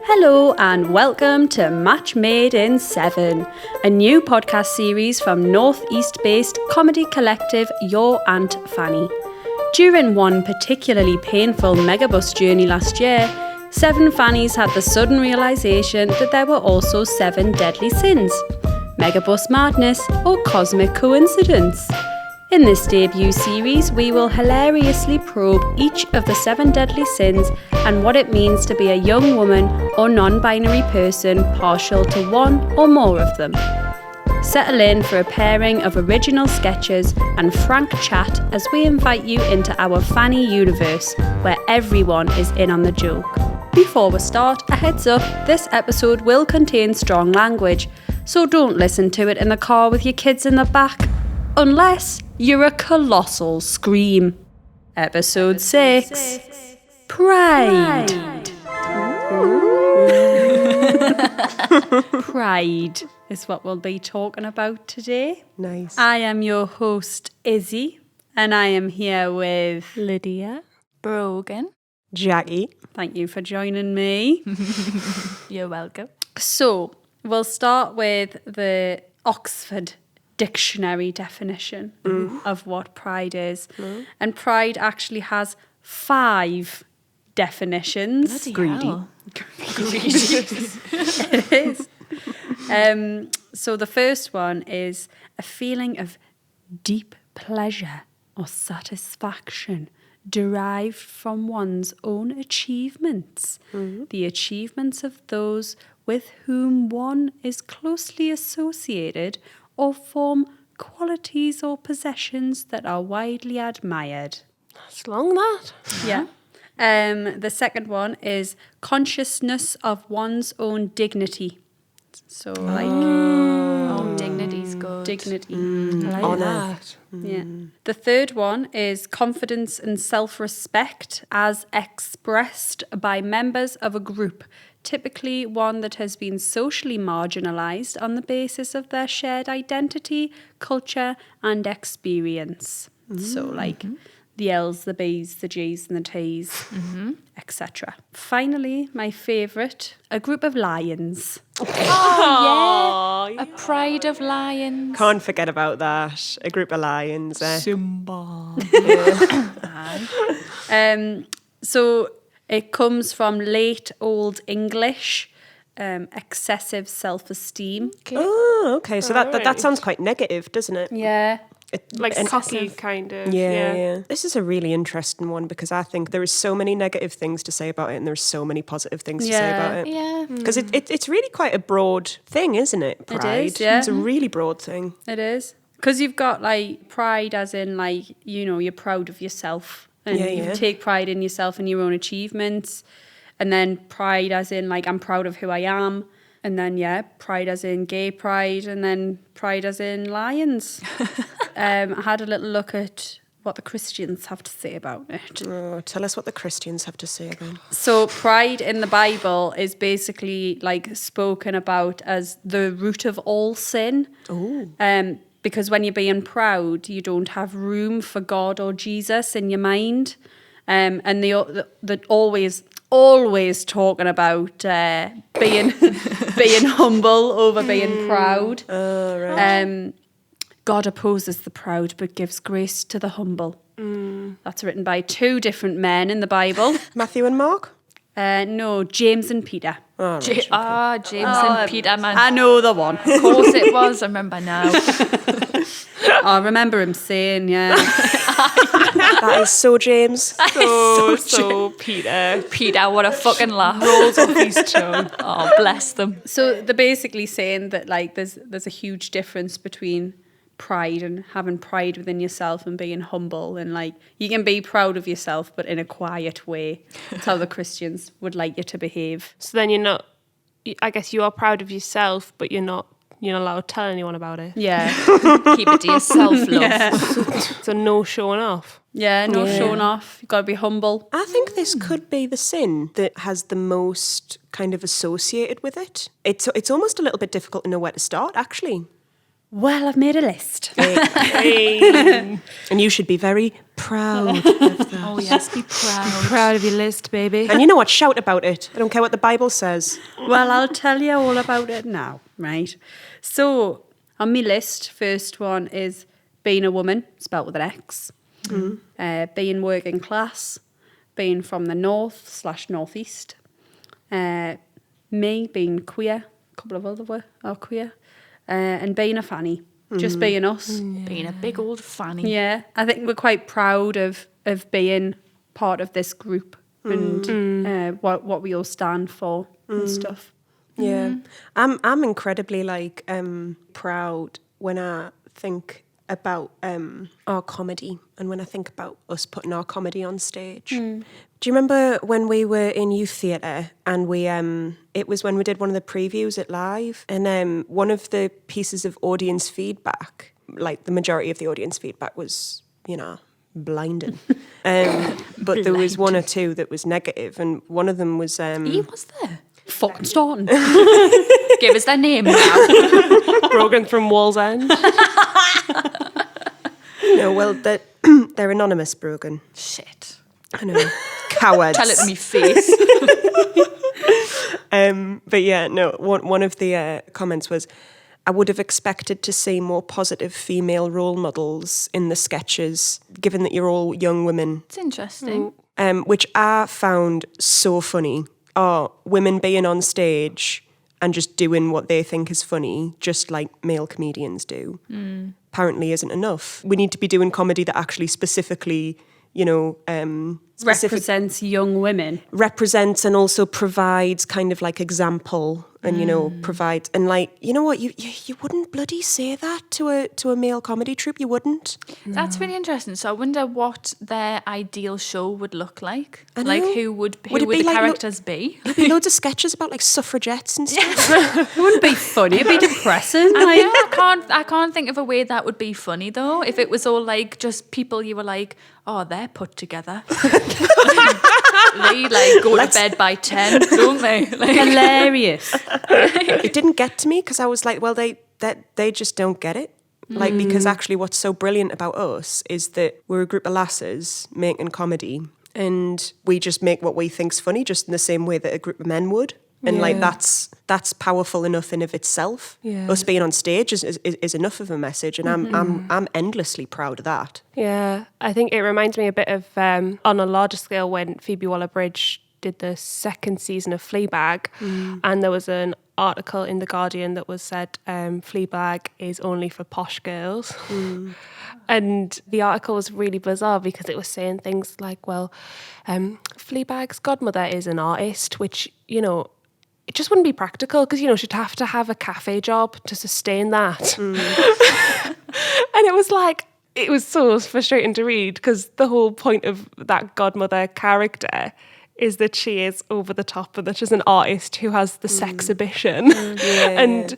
Hello and welcome to Match Made in 7, a new podcast series from Northeast-based comedy collective Your Aunt Fanny. During one particularly painful Megabus journey last year, 7 Fannies had the sudden realisation that there were also 7 deadly sins. Megabus madness or cosmic coincidence? In this debut series, we will hilariously probe each of the 7 deadly sins and what it means to be a young woman or non-binary person partial to one or more of them. Settle in for a pairing of original sketches and frank chat as we invite you into our Fanny universe, where everyone is in on the joke. Before we start, a heads up, this episode will contain strong language, so don't listen to it in the car with your kids in the back. Unless you're a colossal scream. Episode 6. Pride. Pride is what we'll be talking about today. Nice. I am your host, Izzy, and I am here with Lydia. Brogan. Jackie. Thank you for joining me. You're welcome. So, we'll start with the Oxford Dictionary definition of what pride is. And pride actually has 5 definitions. Bloody hell. It is. So the first one is a feeling of deep pleasure or satisfaction derived from one's own achievements, the achievements of those with whom one is closely associated or form qualities or possessions that are widely admired. That's long, that. Yeah. The second one is consciousness of one's own dignity. So Dignity's good. dignity. I like Honour. that. Yeah. The third one is confidence and self-respect as expressed by members of a group, typically one that has been socially marginalised on the basis of their shared identity, culture and experience. So like the L's, the B's, the G's and the T's, etc. Finally, my favourite, a group of lions. A pride of lions. Can't forget about that. A group of lions. Simba. So it comes from late Old English, excessive self-esteem. Oh, okay. So that sounds quite negative, doesn't it? Yeah. Like cocky, kind of. Yeah. This is a really interesting one because I think there is so many negative things to say about it and there's so many positive things to say about it. Yeah. Because it's really quite a broad thing, isn't it? Pride. is, yeah. It's a really broad thing. It is. Because you've got like pride as in like, you know, you're proud of yourself and you take pride in yourself and your own achievements. And then pride as in like, I'm proud of who I am. And then, pride as in gay pride. And then pride as in lions. I had a little look at what the Christians have to say about it. Oh, tell us what the Christians have to say about it. So pride in the Bible is basically like spoken about as the root of all sin. Because when you're being proud, you don't have room for God or Jesus in your mind. And they're always talking about being humble over being proud. God opposes the proud but gives grace to the humble. That's written by 2 different men in the Bible. Matthew and Mark? No, James and Peter. Oh, right. James and Peter, man. I know the one. Of course it was. I remember now. I remember him saying, That is so James. So Peter. Peter, what a fucking laugh. Rolls off his tongue. Oh, bless them. So they're basically saying that like there's a huge difference between pride and having pride within yourself and being humble, and like you can be proud of yourself but in a quiet way. That's how the Christians would like you to behave. So then you're not, I guess you are proud of yourself, but you're not allowed to tell anyone about it. Yeah. Keep it to yourself, love. Yeah. So no showing off. Yeah, no showing off. You've got to be humble. I think this could be the sin that has the most kind of associated with it. It's almost a little bit difficult to know where to start, actually. Well, I've made a list. And you should be very proud of that. Oh yes, be proud. Proud of your list, baby. And you know what? Shout about it. I don't care what the Bible says. Well, I'll tell you all about it now, right? So, on my list, first one is being a woman, spelt with an X. Being working class, being from the north/northeast. Me being queer, a couple of other are queer. And being a fanny, just being us. Being a big old fanny. Yeah, I think we're quite proud of being part of this group and what we all stand for and stuff. Yeah, I'm incredibly proud when I think about our comedy and when I think about us putting our comedy on stage. Do you remember when we were in youth theatre and we it was when we did one of the previews at Live, and one of the pieces of audience feedback, like the majority of the audience feedback was, blinding. But there was one or two that was negative, and one of them was He was there. Fucking starting. Give us their name now. Brogan from Wall's End. no, well, they're anonymous, Brogan. Shit. I know. Cowards. Tell it to me face. But yeah, no, one of the comments was, I would have expected to see more positive female role models in the sketches, given that you're all young women. It's interesting. Which I found so funny. Are women being on stage and just doing what they think is funny, just like male comedians do, apparently isn't enough. We need to be doing comedy that actually specifically, Represents young women. represents and also provides kind of like example and provides, and like, you know what, you wouldn't bloody say that to a male comedy troupe. You wouldn't. That's really interesting. So I wonder what their ideal show would look like. I Like know. who would Would it the be like characters be? There'd be loads of sketches about like suffragettes and stuff. It wouldn't be funny, it'd be depressing. Yeah, Like, I can't think of a way that would be funny though. If it was all like just people you were like, oh, they're put together. They like go to bed by 10, don't they? Like, hilarious. It didn't get to me because I was like, well, they just don't get it. Like, because actually what's so brilliant about us is that we're a group of lasses making comedy, and we just make what we think's funny just in the same way that a group of men would. And like that's powerful enough in of itself. Yeah. Us being on stage is enough of a message, and I'm endlessly proud of that. Yeah, I think it reminds me a bit of, on a larger scale, when Phoebe Waller-Bridge did the second season of Fleabag, and there was an article in The Guardian that was said, Fleabag is only for posh girls. And the article was really bizarre because it was saying things like, well, Fleabag's godmother is an artist, which, it just wouldn't be practical because, she'd have to have a cafe job to sustain that. And it was like, it was so frustrating to read because the whole point of that godmother character is that she is over the top and that she's an artist who has the sexhibition. The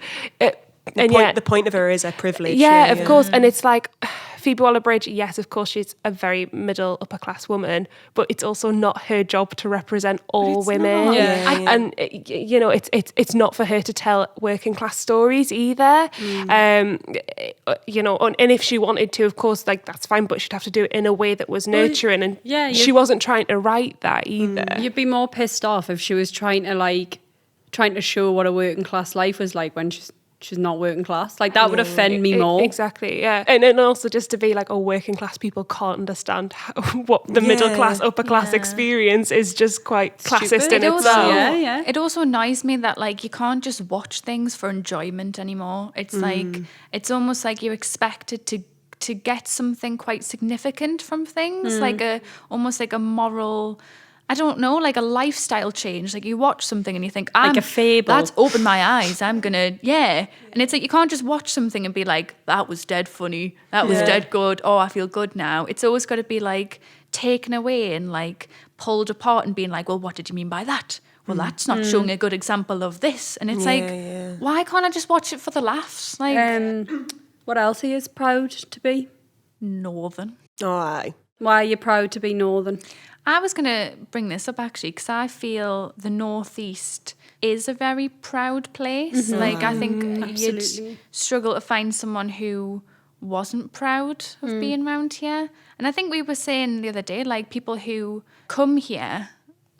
point of her is her privilege. Yeah, of course. And it's like, Phoebe Waller-Bridge, yes, of course, she's a very middle, upper class woman, but it's also not her job to represent all women. not. And it's not for her to tell working class stories either. And if she wanted to, of course, like that's fine, but she'd have to do it in a way that was nurturing. And she wasn't trying to write that either. You'd be more pissed off if she was trying to show what a working class life was like when she's not working class. Like, that would offend me more. Exactly, yeah. And then also just to be like, working class people can't understand what the middle class, upper class experience is, just quite classist in itself. It also annoys me that like you can't just watch things for enjoyment anymore. It's like, it's almost like you're expected to get something quite significant from things, like almost like a moral, I don't know, like a lifestyle change. Like you watch something and you think, like a fable. That's opened my eyes. I'm gonna, And it's like you can't just watch something and be like, that was dead funny. That was dead good. Oh, I feel good now. It's always got to be like taken away and like pulled apart and being like, well, what did you mean by that? Well, that's not showing a good example of this. And it's why can't I just watch it for the laughs? Like, what else are you proud to be? Northern. Oh, aye. Why are you proud to be Northern? I was going to bring this up actually because I feel the Northeast is a very proud place. Like, I think you'd Absolutely. struggle to find someone who wasn't proud of being around here. And I think we were saying the other day, like, people who come here,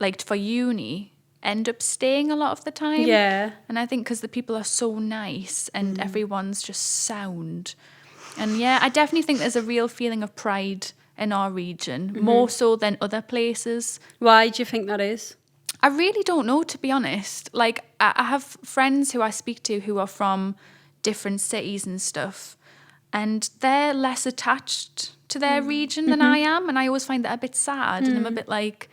like, for uni, end up staying a lot of the time. Yeah. And I think because the people are so nice and everyone's just sound. And yeah, I definitely think there's a real feeling of pride in our region, more so than other places. Why do you think that is? I really don't know, to be honest. Like, I have friends who I speak to who are from different cities and stuff, and they're less attached to their region than I am. And I always find that a bit sad. And I'm a bit like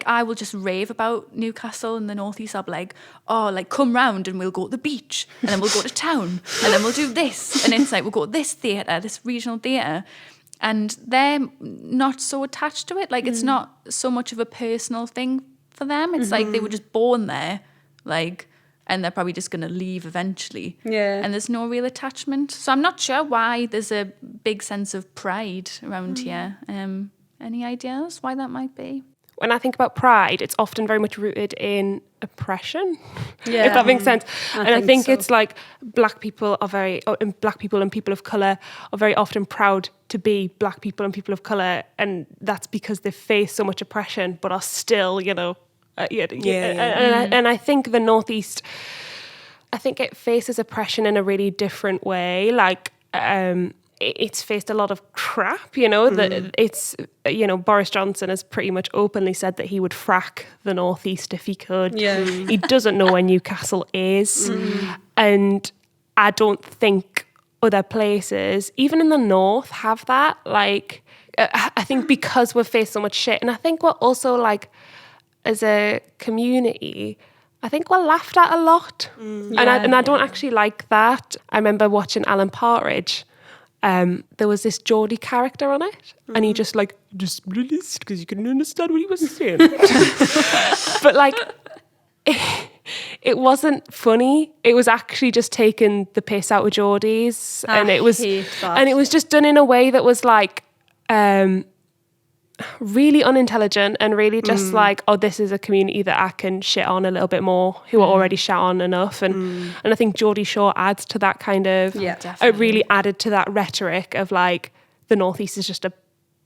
I will just rave about Newcastle and the northeast. I'll be like, oh, like, come round and we'll go to the beach, and then we'll go to town, and then we'll do this. And it's like, we'll go to this theatre, this regional theatre. And they're not so attached to it. Like, it's not so much of a personal thing for them. It's like they were just born there, like, and they're probably just going to leave eventually. Yeah. And there's no real attachment. So I'm not sure why there's a big sense of pride around here. Any ideas why that might be? When I think about pride, it's often very much rooted in oppression, Yeah. if that makes sense. I think so. it's like black people and people of colour are very often proud to be black people and people of colour, and that's because they face so much oppression, but are still, and I think the Northeast, I think it faces oppression in a really different way. Like, it's faced a lot of crap, that it's, Boris Johnson has pretty much openly said that he would frack the Northeast if he could. Yeah. He doesn't know where Newcastle is. And I don't think other places, even in the North, have that. Like, I think because we've faced so much shit, and I think we're also, like, as a community, I think we're laughed at a lot. And I don't actually like that. I remember watching Alan Partridge. There was this Geordie character on it, and he just released because you couldn't understand what he was saying. But like, it wasn't funny. It was actually just taking the piss out of Geordies, and it was just done in a way that was like really unintelligent and really just like, oh, this is a community that I can shit on a little bit more, who are already shit on enough. And I think Geordie Shore adds to that kind of, it really added to that rhetoric of like, the Northeast is just a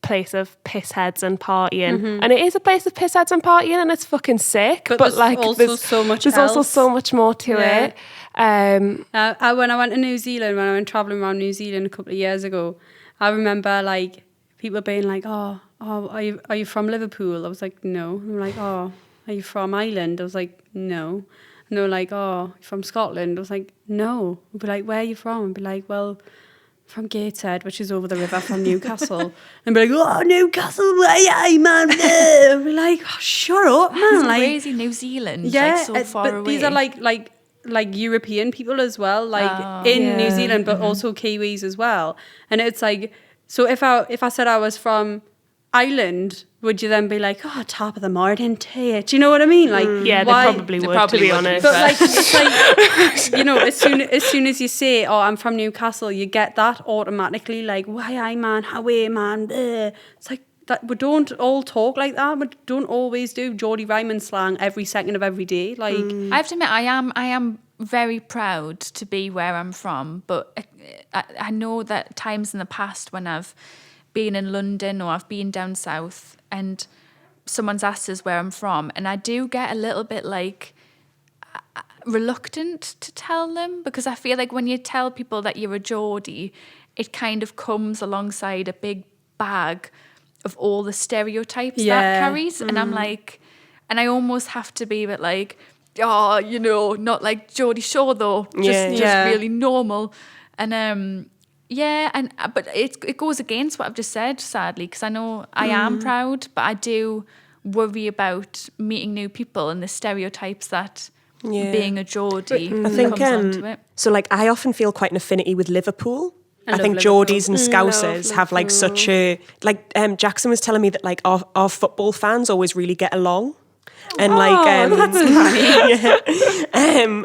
place of piss heads and partying. And it is a place of piss heads and partying, and it's fucking sick. But there's like, also so much there's else. also so much more to it. When I went to New Zealand, when I went travelling around New Zealand a couple of years ago, I remember like people being like, oh, are you from Liverpool? I was like, no. I'm like, oh, are you from Ireland? I was like, no. And they were like, oh, you from Scotland? I was like, no. I'd be like, where are you from? I'd be like, well, from Gateshead, which is over the river from Newcastle. And be like, oh, Newcastle, where you, man? I'd be like, oh, shut up, man. It's Like, crazy, New Zealand, yeah, like so far but away. these are like European people as well, like New Zealand, but also Kiwis as well. And it's like, so if I said I was from Ireland, would you then be like, oh, top of the morning to you? Do you know what I mean? Like, Yeah, why? they probably would, to be honest. But like, it's like, as soon as you say, oh, I'm from Newcastle, you get that automatically, like, why I man, how are man? It's like that. We don't all talk like that. We don't always do Geordie Ryman slang every second of every day. Like, I have to admit, I am very proud to be where I'm from, but I know that times in the past when I've been in London or I've been down south and someone's asked us where I'm from, and I do get a little bit like reluctant to tell them, because I feel like when you tell people that you're a Geordie, it kind of comes alongside a big bag of all the stereotypes that carries. And I'm like, and I almost have to be a bit like, oh, not like Geordie Shore though, just really normal. And but it goes against what I've just said, sadly, because I know I am proud, but I do worry about meeting new people and the stereotypes that being a Geordie comes onto it. So like, I often feel quite an affinity with Liverpool. I think Geordies and Scousers have like such a, like Jackson was telling me that like our football fans always really get along. And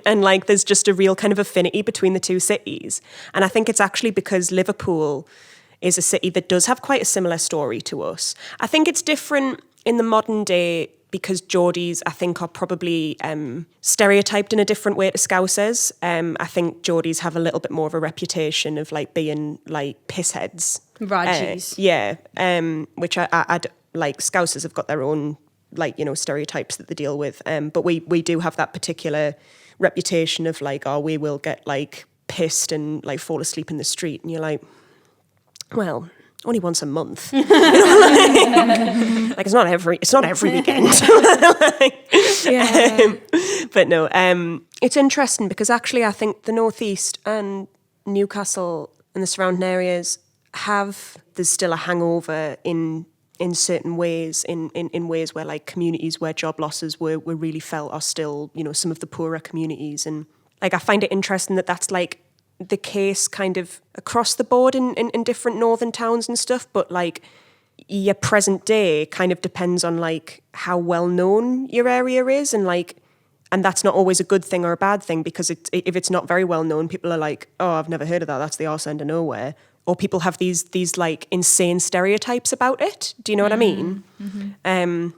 and like there's just a real kind of affinity between the two cities. And I think it's actually because Liverpool is a city that does have quite a similar story to us. I think it's different in the modern day because Geordies, I think, are probably stereotyped in a different way to Scousers. I think Geordies have a little bit more of a reputation of like being like pissheads. Ragies. Which I'd like Scousers have got their own like, you know, stereotypes that they deal with. But we do have that particular reputation of like, oh, we will get like pissed and like fall asleep in the street. And you're like, well, only once a month. Like it's not every weekend. But no, it's interesting because actually I think the Northeast and Newcastle and the surrounding areas there's still a hangover in certain ways, in ways where like communities where job losses were really felt are still, you know, some of the poorer communities. And like I find it interesting that that's like the case kind of across the board in different northern towns and stuff, but like your present day kind of depends on like how well known your area is, and that's not always a good thing or a bad thing, because if it's not very well known, people are like, oh, I've never heard of that, that's the arse end of nowhere. Or people have these like insane stereotypes about it. Do you know what I mean? Mm-hmm. And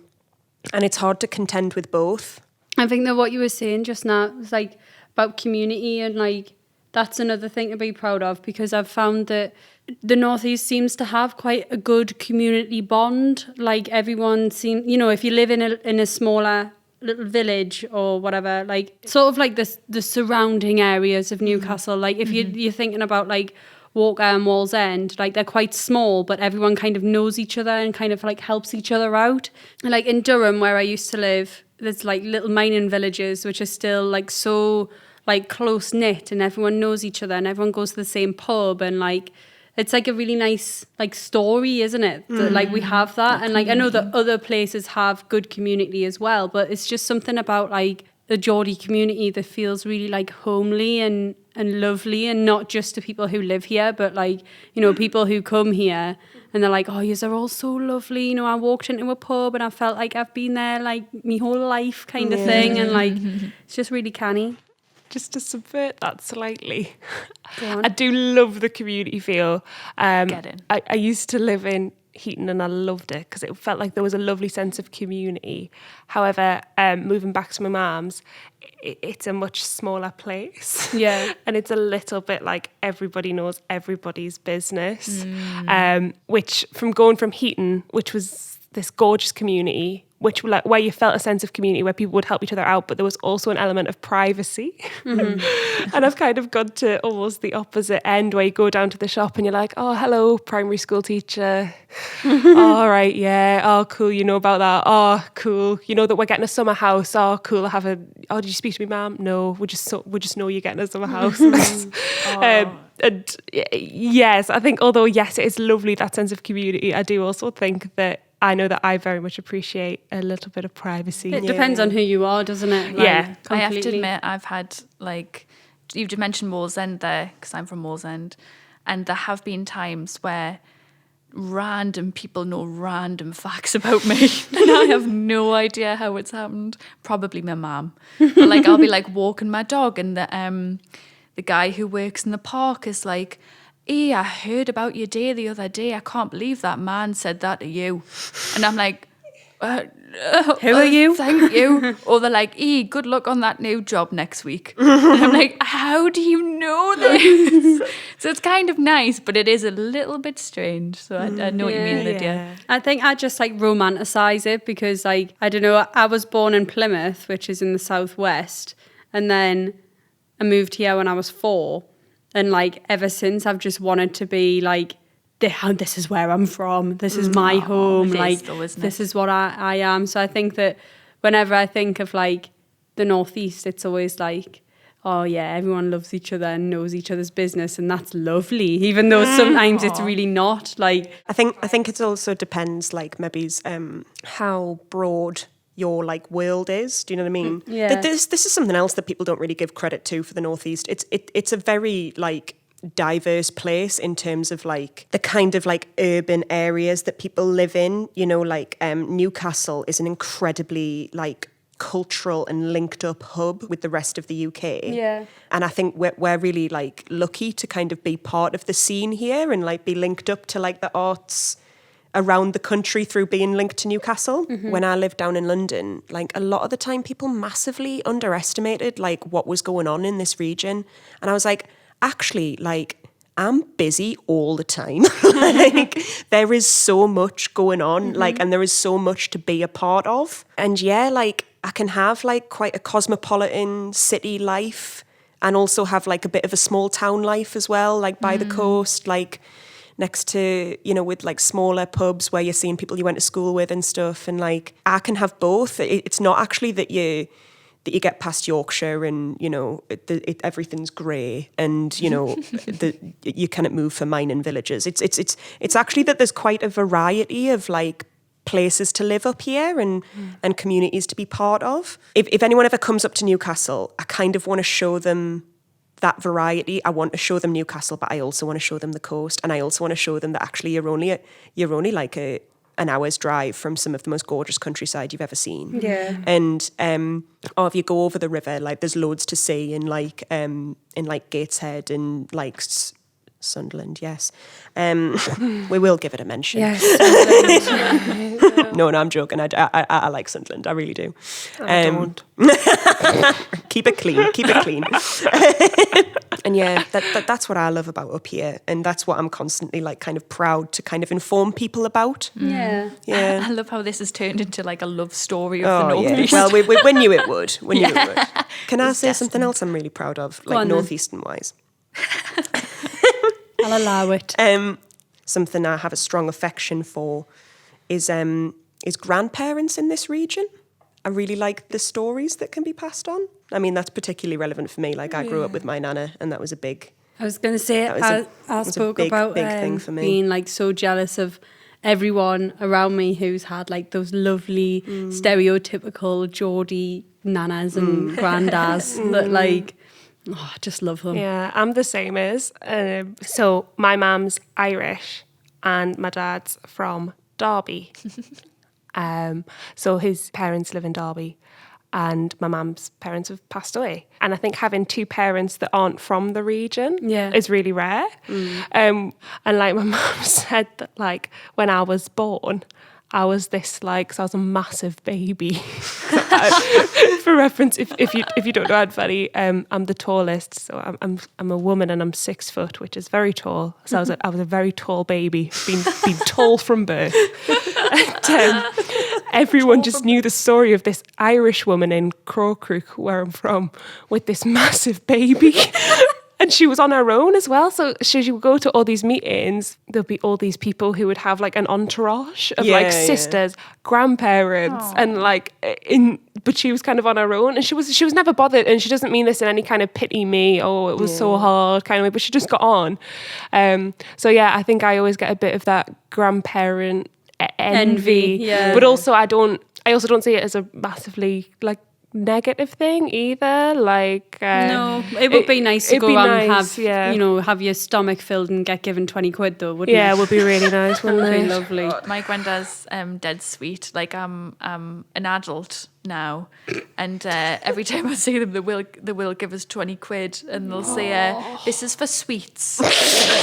it's hard to contend with both. I think that what you were saying just now was like about community, and like that's another thing to be proud of, because I've found that the Northeast seems to have quite a good community bond. Like everyone seems, you know, if you live in a smaller little village or whatever, like sort of like the surrounding areas of Newcastle. Like if you're thinking about like Walker and Wallsend, like they're quite small, but everyone kind of knows each other and kind of like helps each other out. Like in Durham, where I used to live, there's like little mining villages which are still like so like close knit, and everyone knows each other and everyone goes to the same pub, and like it's like a really nice like story, isn't it? That like we have that, and like I know that other places have good community as well, but it's just something about like the Geordie community that feels really like homely and lovely, and not just to people who live here, but like, you know, people who come here and they're like, oh, yous are all so lovely. You know, I walked into a pub and I felt like I've been there like my whole life kind of thing, and like it's just really canny. Just to subvert that slightly, I do love the community feel. Get in. I used to live in Heaton and I loved it because it felt like there was a lovely sense of community. However, moving back to my mum's, it's a much smaller place. Yeah. And it's a little bit like everybody knows everybody's business. Which from going from Heaton, which was this gorgeous community, which like where you felt a sense of community where people would help each other out, but there was also an element of privacy. And I've kind of gone to almost the opposite end, where you go down to the shop and you're like, oh, hello, primary school teacher. All right, yeah. Oh, cool. You know about that. Oh, cool. You know that we're getting a summer house. Oh, cool. Oh, did you speak to me, ma'am? No, we just know you're getting a summer house. And yes, I think although yes, it is lovely, that sense of community, I do also think that I know that I very much appreciate a little bit of privacy. It depends on who you are, doesn't it? Like, yeah. completely. I have to admit, I've had, like, you've mentioned Wallsend there, because I'm from Wallsend, and there have been times where random people know random facts about me, and I have no idea how it's happened. Probably my mum. But, like, I'll be, like, walking my dog, and the guy who works in the park is like, hey, I heard about your day the other day. I can't believe that man said that to you. And I'm like, who are you? Thank you. Or they're like, hey, good luck on that new job next week. And I'm like, how do you know this? So it's kind of nice, but it is a little bit strange. So I know what you mean, Lydia. Yeah. I think I just like romanticize it because, like, I don't know, I was born in Plymouth, which is in the southwest, and then I moved here when I was 4. And like ever since, I've just wanted to be like, this is where I'm from. This is my home. Like, this is what I am. So I think that whenever I think of like the Northeast, it's always like, oh yeah, everyone loves each other and knows each other's business, and that's lovely. Even though sometimes it's really not. Like, I think it also depends, like maybe how broad your like world is. Do you know what I mean? Yeah. This is something else that people don't really give credit to for the Northeast. It's a very like diverse place in terms of like the kind of like urban areas that people live in. You know, like Newcastle is an incredibly like cultural and linked up hub with the rest of the UK. Yeah. And I think we're really like lucky to kind of be part of the scene here and like be linked up to like the arts around the country through being linked to Newcastle. When I lived down in London, like a lot of the time people massively underestimated like what was going on in this region. And I was like, actually, like I'm busy all the time. Like there is so much going on, like, and there is so much to be a part of. And yeah, like I can have like quite a cosmopolitan city life and also have like a bit of a small town life as well, like by the coast, like next to, you know, with like smaller pubs where you're seeing people you went to school with and stuff. And like, I can have both. It's not actually that you get past Yorkshire and, you know, everything's grey and, you know, you cannot move for mining villages. It's actually that there's quite a variety of like places to live up here and communities to be part of. If anyone ever comes up to Newcastle, I kind of want to show them that variety. I want to show them Newcastle, but I also want to show them the coast, and I also want to show them that actually you're only like an hour's drive from some of the most gorgeous countryside you've ever seen. Yeah. And or if you go over the river, like there's loads to see in like Gateshead and like Sunderland. Yes, we will give it a mention. Yes. No, I'm joking. I like Sunderland. I really do. I don't. Keep it clean. Keep it clean. And yeah, that's what I love about up here, and that's what I'm constantly like kind of proud to kind of inform people about. Yeah. Yeah. I love how this has turned into like a love story of the Northeast. Well, we knew it would. We knew it would. Can I say destined. something else I'm really proud of, Go like on then. Northeastern wise? I'll allow it. Something I have a strong affection for is grandparents in this region. I really like the stories that can be passed on. I mean, that's particularly relevant for me. Like, I grew up with my nana, and that was a big... I was going to say, I spoke big, about big thing for me. being like so jealous of everyone around me who's had like those lovely stereotypical Geordie nanas and granddads that like, oh, I just love them. Yeah, I'm the same as. So my mum's Irish and my dad's from Derby. So his parents live in Derby and my mum's parents have passed away. And I think having two parents that aren't from the region is really rare. And like my mum said that like when I was born, I was this like, so I was a massive baby. For reference, if you don't know Aunt Fanny, I'm the tallest. So I'm a woman and I'm 6 foot, which is very tall. So I was a very tall baby, been tall from birth. And everyone just knew the story of this Irish woman in Crowcrook, where I'm from, with this massive baby. And she was on her own as well. So she would go to all these meetings. There'll be all these people who would have like an entourage of like sisters, grandparents, and like but she was kind of on her own, and she was never bothered. And she doesn't mean this in any kind of pity me, oh, it was so hard kind of way, but she just got on. So yeah, I think I always get a bit of that grandparent envy. Yeah. But also I also don't see it as a massively like negative thing either. Like No, it would be nice to it'd go be around and nice, have your stomach filled and get given 20 quid though, wouldn't yeah, it? it would be really nice, wouldn't That'd be it? lovely. My granddad's dead sweet. Like I'm an adult now, and every time I see them, they will give us 20 quid, and they'll say, "This is for sweets."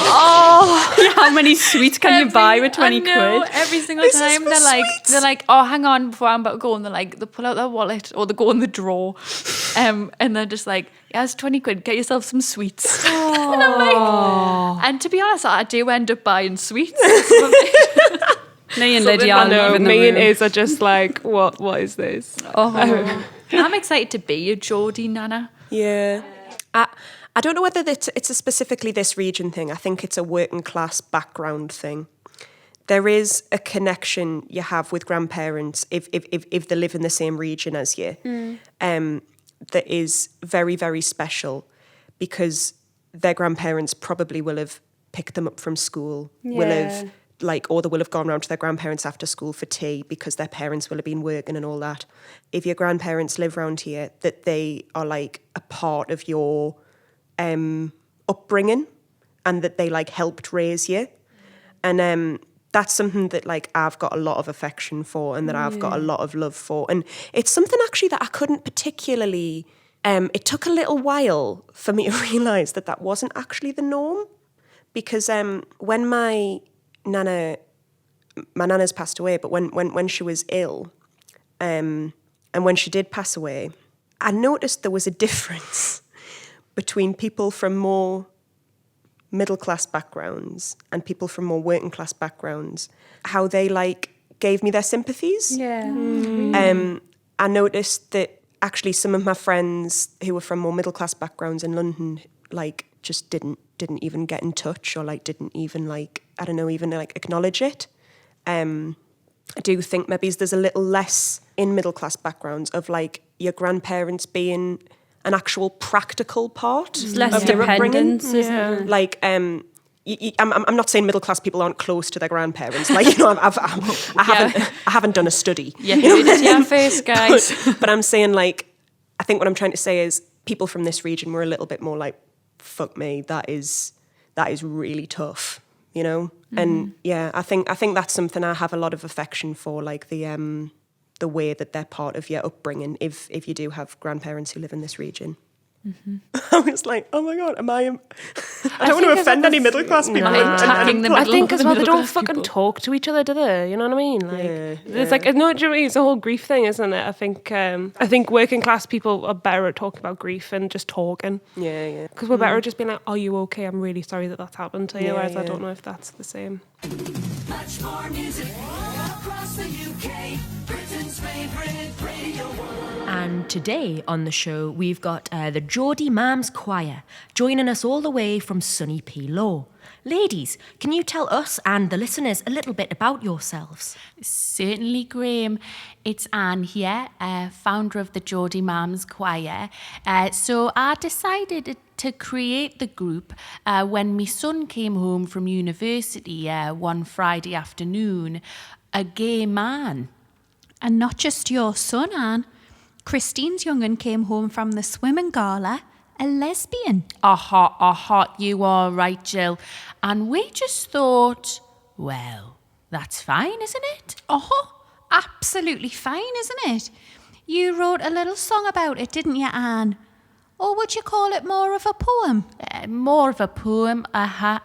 How many sweets can you buy with 20 I know, quid? every single time they're like, "Oh, hang on, before I'm about to go," and they pull out their wallet or they go in the drawer, and they're just like, "Yeah, it's 20 quid. Get yourself some sweets." And I'm like, and to be honest, I do end up buying sweets. Me and Something Lydia I are know, in the Me and room. Iz are just like, what is this? I'm excited to be a Geordie nana. Yeah. I don't know whether it's a specifically this region thing. I think it's a working class background thing. There is a connection you have with grandparents if they live in the same region as you, that is very, very special, because their grandparents probably will have picked them up from school, will have or they will have gone round to their grandparents after school for tea because their parents will have been working and all that. If your grandparents live round here, that they are like a part of your upbringing and that they like helped raise you. And that's something that like I've got a lot of affection for and that I've got a lot of love for. And it's something actually that I couldn't particularly, it took a little while for me to realise that wasn't actually the norm. Because when my nana my nana's passed away, but when she was ill, and when she did pass away, I noticed there was a difference between people from more middle-class backgrounds and people from more working-class backgrounds, how they, like, gave me their sympathies. Yeah. I noticed that actually some of my friends who were from more middle-class backgrounds in London, like, just didn't even get in touch, or, like, didn't even, like, I don't know, even, like, acknowledge it. I do think maybe there's a little less in middle-class backgrounds of, like, your grandparents being an actual practical part Less of your upbringing. dependence, isn't it? Like, I'm not saying middle-class people aren't close to their grandparents. Like, you know, I haven't done a study. Yeah, heard it here first, guys. But I'm saying, like, I think what I'm trying to say is people from this region were a little bit more like, fuck me, that is really tough, you know? And yeah, I think that's something I have a lot of affection for, like the way that they're part of your upbringing, if you do have grandparents who live in this region. I was like, oh my God, I don't want to offend any middle class people. Attacking the I middle. think as well, they don't middle-class fucking people. talk to each other, do they? You know what I mean? Like, Yeah, there's like, no, do you know what I mean? It's a whole grief thing, isn't it? I think working class people are better at talking about grief and just talking. Yeah. Because we're better at just being like, are you okay? I'm really sorry that that's happened to you. Yeah, Whereas I yeah. don't know if that's the same. Much more music across the UK, Britain's favourite radio. And today on the show, we've got the Geordie Mams Choir joining us all the way from sunny P Law. Ladies, can you tell us and the listeners a little bit about yourselves? Certainly, Graham. It's Anne here, founder of the Geordie Mams Choir. So I decided to create the group when my son came home from university one Friday afternoon, a gay man. And not just your son, Anne. Christine's young'un came home from the swimming gala, a lesbian. You are right, Jill. And we just thought, well, that's fine, isn't it? Absolutely fine, isn't it? You wrote a little song about it, didn't you, Anne? Or would you call it more of a poem? More of a poem, And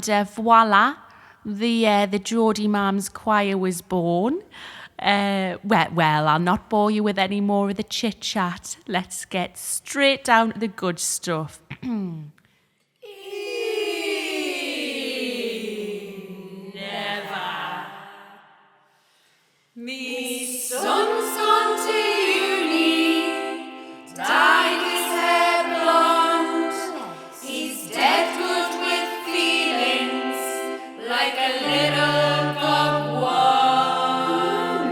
voila, the Geordie Mams Choir was born. Well, I'll not bore you with any more of the chit-chat. Let's get straight down to the good stuff. Me son's gone to uni, dyed his hair blonde. He's dead good with feelings, like a little gogwan.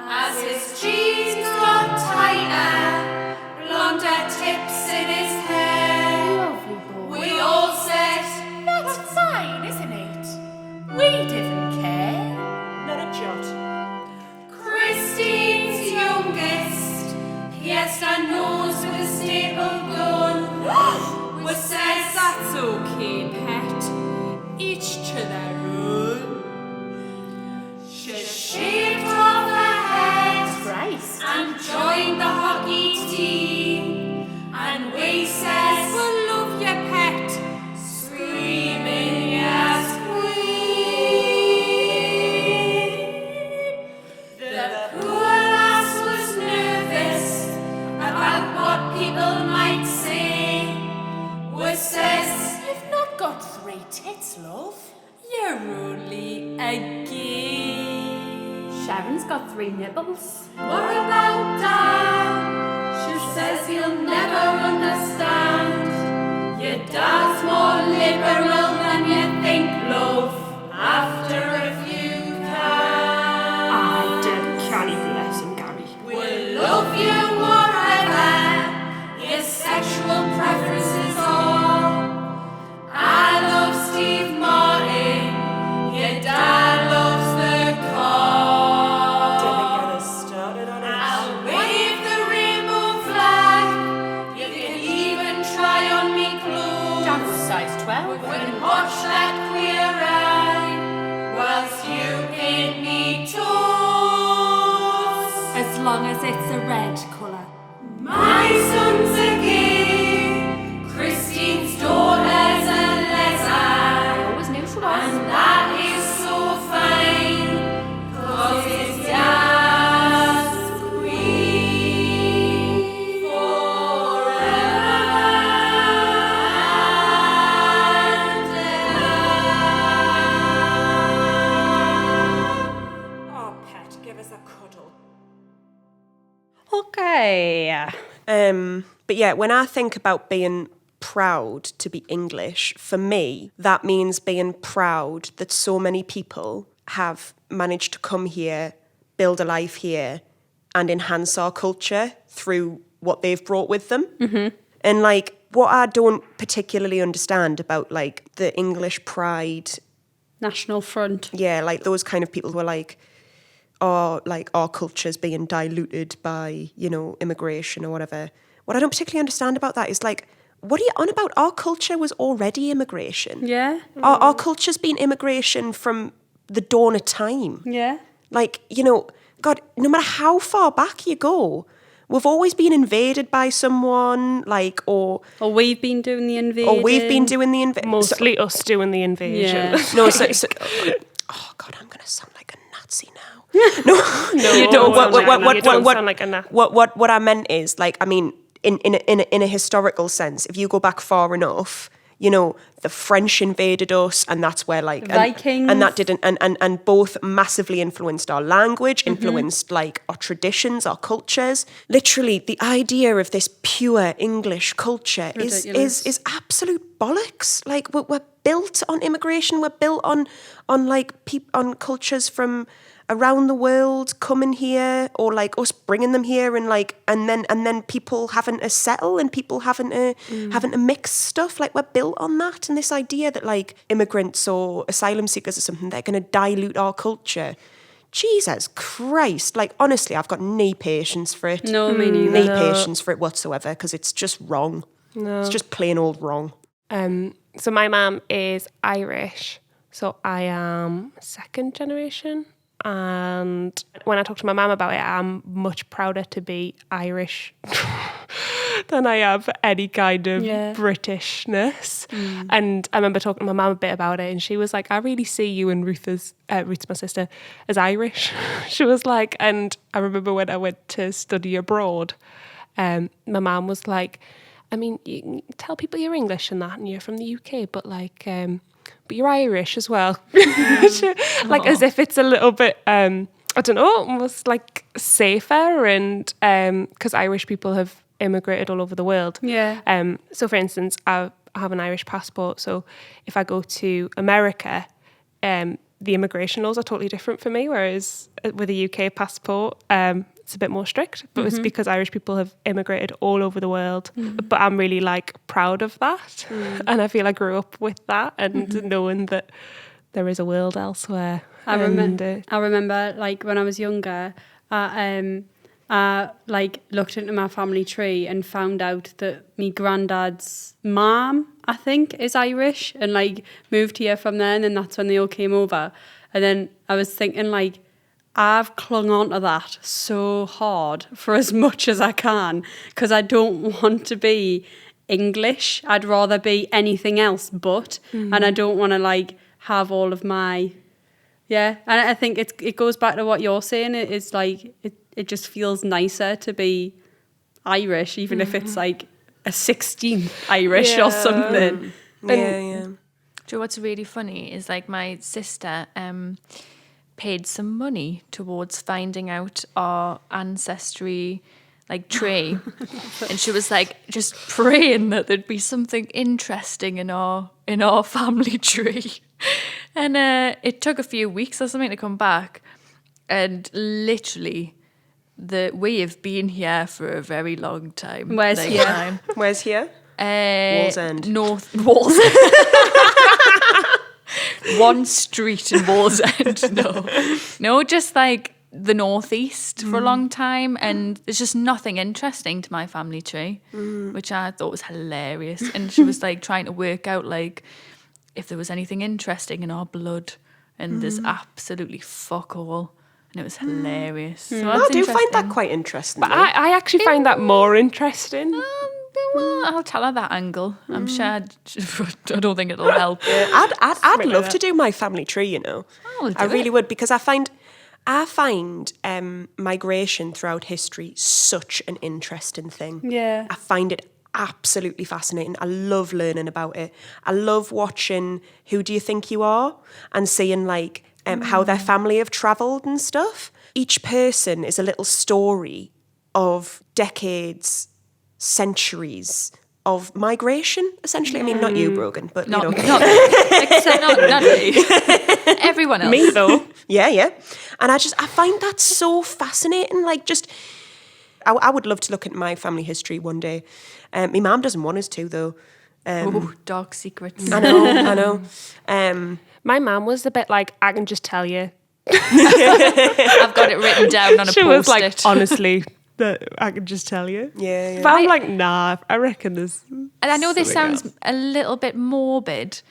As his jeans got tighter, blonder tips in his hair. We all said, that's fine, isn't it? We didn't care. Not a jot. Christine's youngest, pierced her nose with a staple gun. Was says that's okay, pet. Each to their own. She shaved off her head Christ. and joined the hockey team. And we says we'll love your pet. Screaming, yes, the poor lass was nervous about what people might say. Was says, you've not got 3 tits, love. You're only a gay. Sharon's got 3 nipples. What about Dad? She says he'll never understand. Your dad's more liberal than you think, love. After a few cans. I did. Canny bless him, Gary. We'll love you whatever your sexual preferences are. I love Steve Martin. Your dad loves the car. Don't get us started on it. I'll wave the rainbow flag. You can even try on me clothes. That's size 12. We can watch that queer eye whilst you paint me toes. As long as it's a red colour. My son's a gay, Christine's daughter's a lesbian, Always knew she was. and that Yeah. But yeah, when I think about being proud to be English, for me, that means being proud that so many people have managed to come here, build a life here, and enhance our culture through what they've brought with them. Mm-hmm. And like, what I don't particularly understand about like the English pride, National Front. yeah, like those kind of people who are like our culture's being diluted by, you know, immigration or whatever. What I don't particularly understand about that is like, what are you on about? Our culture was already immigration. Yeah. Our culture's been immigration from the dawn of time. Yeah. Like, you know, God, no matter how far back you go, we've always been invaded by someone, like, or we've been doing the invading. Mostly us doing the invasion. Yeah. No, oh God, I'm gonna sound like a Nazi now. No, you don't sound like a Nazi. What I meant is, like, I mean, in a historical sense, if you go back far enough, you know, the French invaded us, and that's where like Vikings, and that didn't and both massively influenced our language, influenced like our traditions, our cultures. Literally, the idea of this pure English culture is absolute bollocks. Like we're built on immigration, we're built on like on cultures from around the world coming here, or like us bringing them here, and like and then people having to settle and people having to mix stuff. Like we're built on that, and this idea that like immigrants or asylum seekers or something, they're going to dilute our culture. Jesus Christ! Like honestly, I've got no patience for it. No, me neither. No patience for it whatsoever, because it's just wrong. No. It's just plain old wrong. So my mum is Irish, so I am second generation. And when I talk to my mum about it, I'm much prouder to be Irish than I am any kind of Britishness. And I remember talking to my mum a bit about it, and she was like, I really see you and Ruth's my sister, as Irish. She was like, and I remember when I went to study abroad, my mum was like, I mean, you tell people you're English and that, and you're from the UK, but like... but you're Irish as well. Like as if it's a little bit, I don't know, almost like safer, and because Irish people have immigrated all over the world. Yeah. So for instance, I have an Irish passport, so if I go to America, the immigration laws are totally different for me, whereas with a UK passport, it's a bit more strict, but it's because Irish people have immigrated all over the world. But I'm really like proud of that. And I feel I grew up with that, and knowing that there is a world elsewhere. I remember like when I was younger, I like looked into my family tree and found out that my granddad's mom, I think, is Irish, and like moved here from there, and then that's when they all came over. And then I was thinking like, I've clung on to that so hard for as much as I can, because I don't want to be English. I'd rather be anything else but, and I don't want to like have all of my, and I think it goes back to what you're saying. It's like, it just feels nicer to be Irish, even if it's like a 16th Irish or something. Do you know what's really funny is like my sister, paid some money towards finding out our ancestry like tree, and she was like just praying that there'd be something interesting in our family tree, and it took a few weeks or something to come back, and literally we have been here for a very long time. Where's like, here? Where's here? Wallsend. North Wallsend. One street in Wallsend. No, just like the northeast for a long time, and there's just nothing interesting to my family tree, which I thought was hilarious. And she was like trying to work out like if there was anything interesting in our blood, and there's absolutely fuck all. And it was hilarious. So I do find that quite interesting. But I actually find that more interesting. Well, I'll tell her that angle. I'm sure. I don't think it'll help. I'd love to do my family tree. You know, I really would, because I find migration throughout history such an interesting thing. Yeah, I find it absolutely fascinating. I love learning about it. I love watching Who Do You Think You Are, and seeing like how their family have travelled and stuff. Each person is a little story of decades, centuries of migration, essentially. I mean, not you, Brogan, but Not, you know. not, except not me. Everyone else. Me though. Yeah. And I find that so fascinating. Like, just, I would love to look at my family history one day. My mum doesn't want us to, though. Oh, dark secrets. I know. My mum was a bit like, I can just tell you. I've got it written down on a She post-it. was like, honestly, I can just tell you. Yeah. But I'm like, nah, I reckon there's. And I know this sounds a little bit morbid,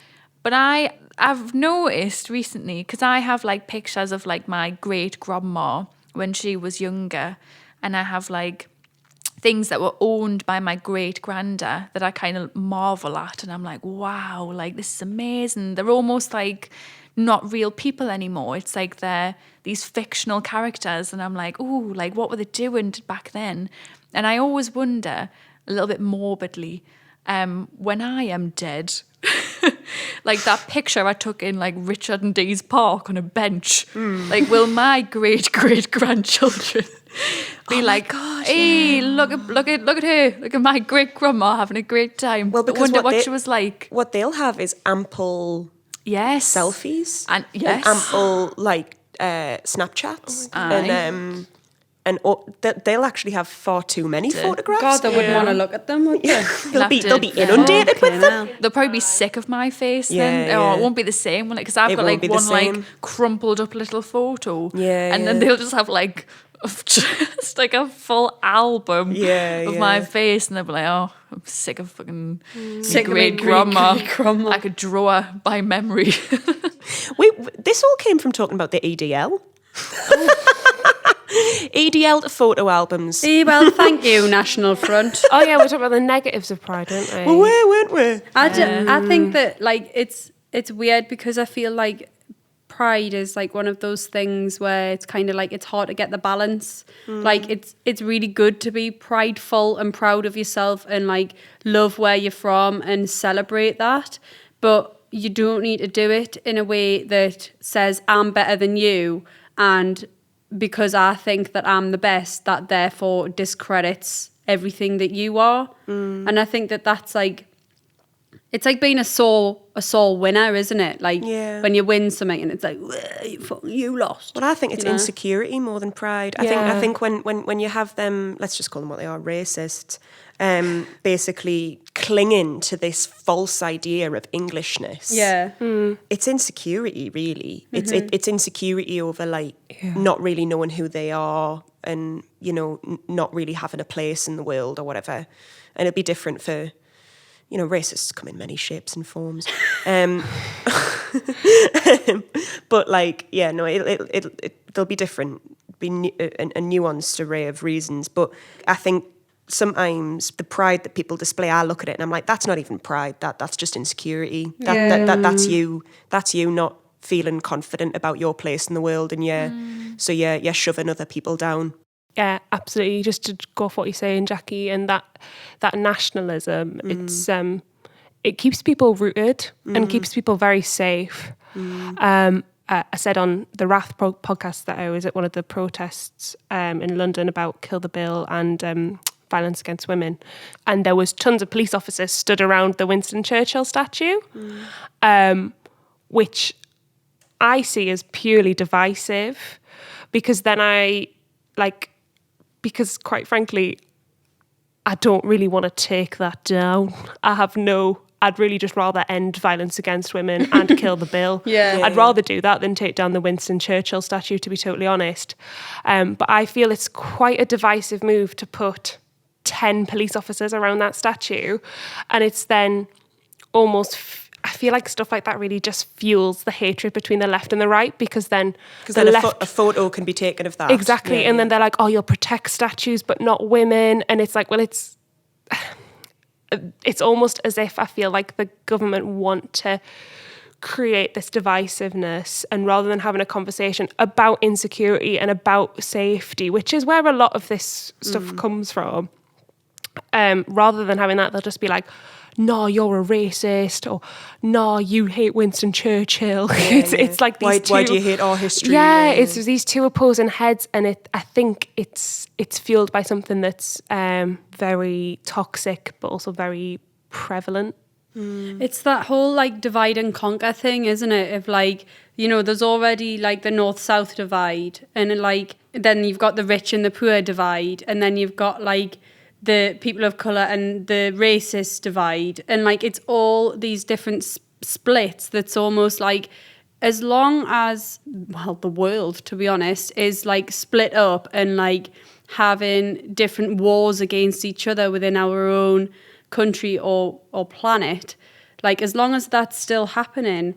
but I've noticed recently, because I have like pictures of like my great grandma when she was younger, and I have like things that were owned by my great granda that I kind of marvel at, and I'm like, wow, like this is amazing. They're almost like not real people anymore. It's like they're these fictional characters, and I'm like, ooh, like what were they doing back then? And I always wonder, a little bit morbidly, when I am dead, like that picture I took in like Richard and Dee's Park on a bench, like will my great grandchildren be like, God, hey, look at her, look at my great grandma having a great time. Well, because wonder what what they- she was like. What they'll have is ample Yes, selfies and yes, ample like Snapchats, and they'll actually have far too many photographs. God, they wouldn't want to look at them, would they? they'll be Laptop, yeah. inundated with them. They'll probably be sick of my face then. Yeah, Oh, yeah. it won't be the same one, because I've It got won't like be the one like same. crumpled up little photo. Yeah, and then yeah. they'll just have like just like a full album of my face, and they'll be like, oh, I'm sick of fucking Sick of my great grandma. great-grandma. I could draw her by memory. This all came from talking about the EDL. EDL to photo albums. Well, thank you, National Front. Oh yeah, we're talking about the negatives of pride, aren't we? Well, where weren't we? I think that like it's weird, because I feel like pride is like one of those things where it's kind of like it's hard to get the balance. Like it's really good to be prideful and proud of yourself and like love where you're from and celebrate that, but you don't need to do it in a way that says I'm better than you, and because I think that I'm the best, that therefore discredits everything that you are. And I think that that's like, it's like being a sore winner, isn't it? Like when you win something and it's like, you lost. Well, I think it's insecurity more than pride. I think when you have them, let's just call them what they are, racists, basically clinging to this false idea of Englishness. Yeah. It's insecurity, really. It's insecurity over like not really knowing who they are, and you know, not really having a place in the world or whatever. And it'd be different for, you know, racists come in many shapes and forms. But like, yeah, no, they'll be different, be a nuanced array of reasons. But I think sometimes the pride that people display, I look at it and I'm like, that's not even pride. That's just insecurity. That's you not feeling confident about your place in the world, and so you're shoving other people down. Yeah, absolutely. Just to go off what you're saying, Jackie, and that nationalism, it's it keeps people rooted and keeps people very safe. I said on the Wrath podcast that I was at one of the protests in London about Kill the Bill and violence against women, and there was tons of police officers stood around the Winston Churchill statue, which I see as purely divisive, because then because quite frankly, I don't really want to take that down. I'd really just rather end violence against women and kill the bill. I'd rather do that than take down the Winston Churchill statue, to be totally honest. But I feel it's quite a divisive move to put 10 police officers around that statue. And it's then almost, I feel like stuff like that really just fuels the hatred between the left and the right, because then a photo can be taken of that. Exactly. And then they're like, oh, you'll protect statues but not women. And it's like, well, it's almost as if I feel like the government want to create this divisiveness, and rather than having a conversation about insecurity and about safety, which is where a lot of this stuff comes from, rather than having that, they'll just be like, no, you're a racist, or no, you hate Winston Churchill. It's like these two. Why do you hate our history? Yeah, it's these two opposing heads, and I think it's fueled by something that's very toxic, but also very prevalent. It's that whole like divide and conquer thing, isn't it? Of like, you know, there's already like the north-south divide, and like then you've got the rich and the poor divide, and then you've got like the people of colour and the racist divide, and like it's all these different splits that's almost like, as long as, well, the world, to be honest, is like split up and like having different wars against each other within our own country or planet, like as long as that's still happening,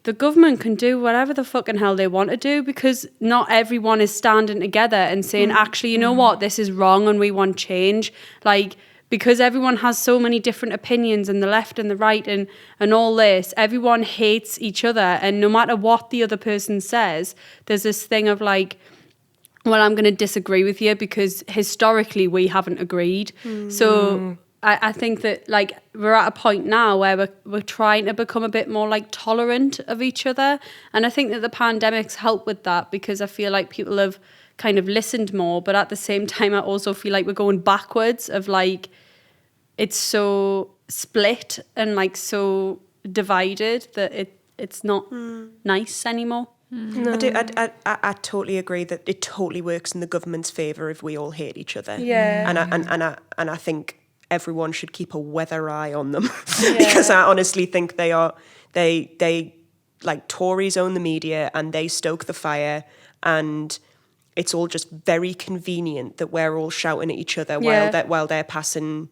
the government can do whatever the fucking hell they want to do, because not everyone is standing together and saying, actually, you know what, this is wrong and we want change. Like, because everyone has so many different opinions, and the left and the right and all this, everyone hates each other, and no matter what the other person says, there's this thing of like, well, I'm going to disagree with you because historically we haven't agreed. So I think that like we're at a point now where we're trying to become a bit more like tolerant of each other, and I think that the pandemic's helped with that, because I feel like people have kind of listened more, but at the same time I also feel like we're going backwards of like, it's so split and like so divided that it's not nice anymore. No. I totally agree that it totally works in the government's favour if we all hate each other. Yeah. And I think everyone should keep a weather eye on them because I honestly think they like Tories own the media and they stoke the fire, and it's all just very convenient that we're all shouting at each other while they're passing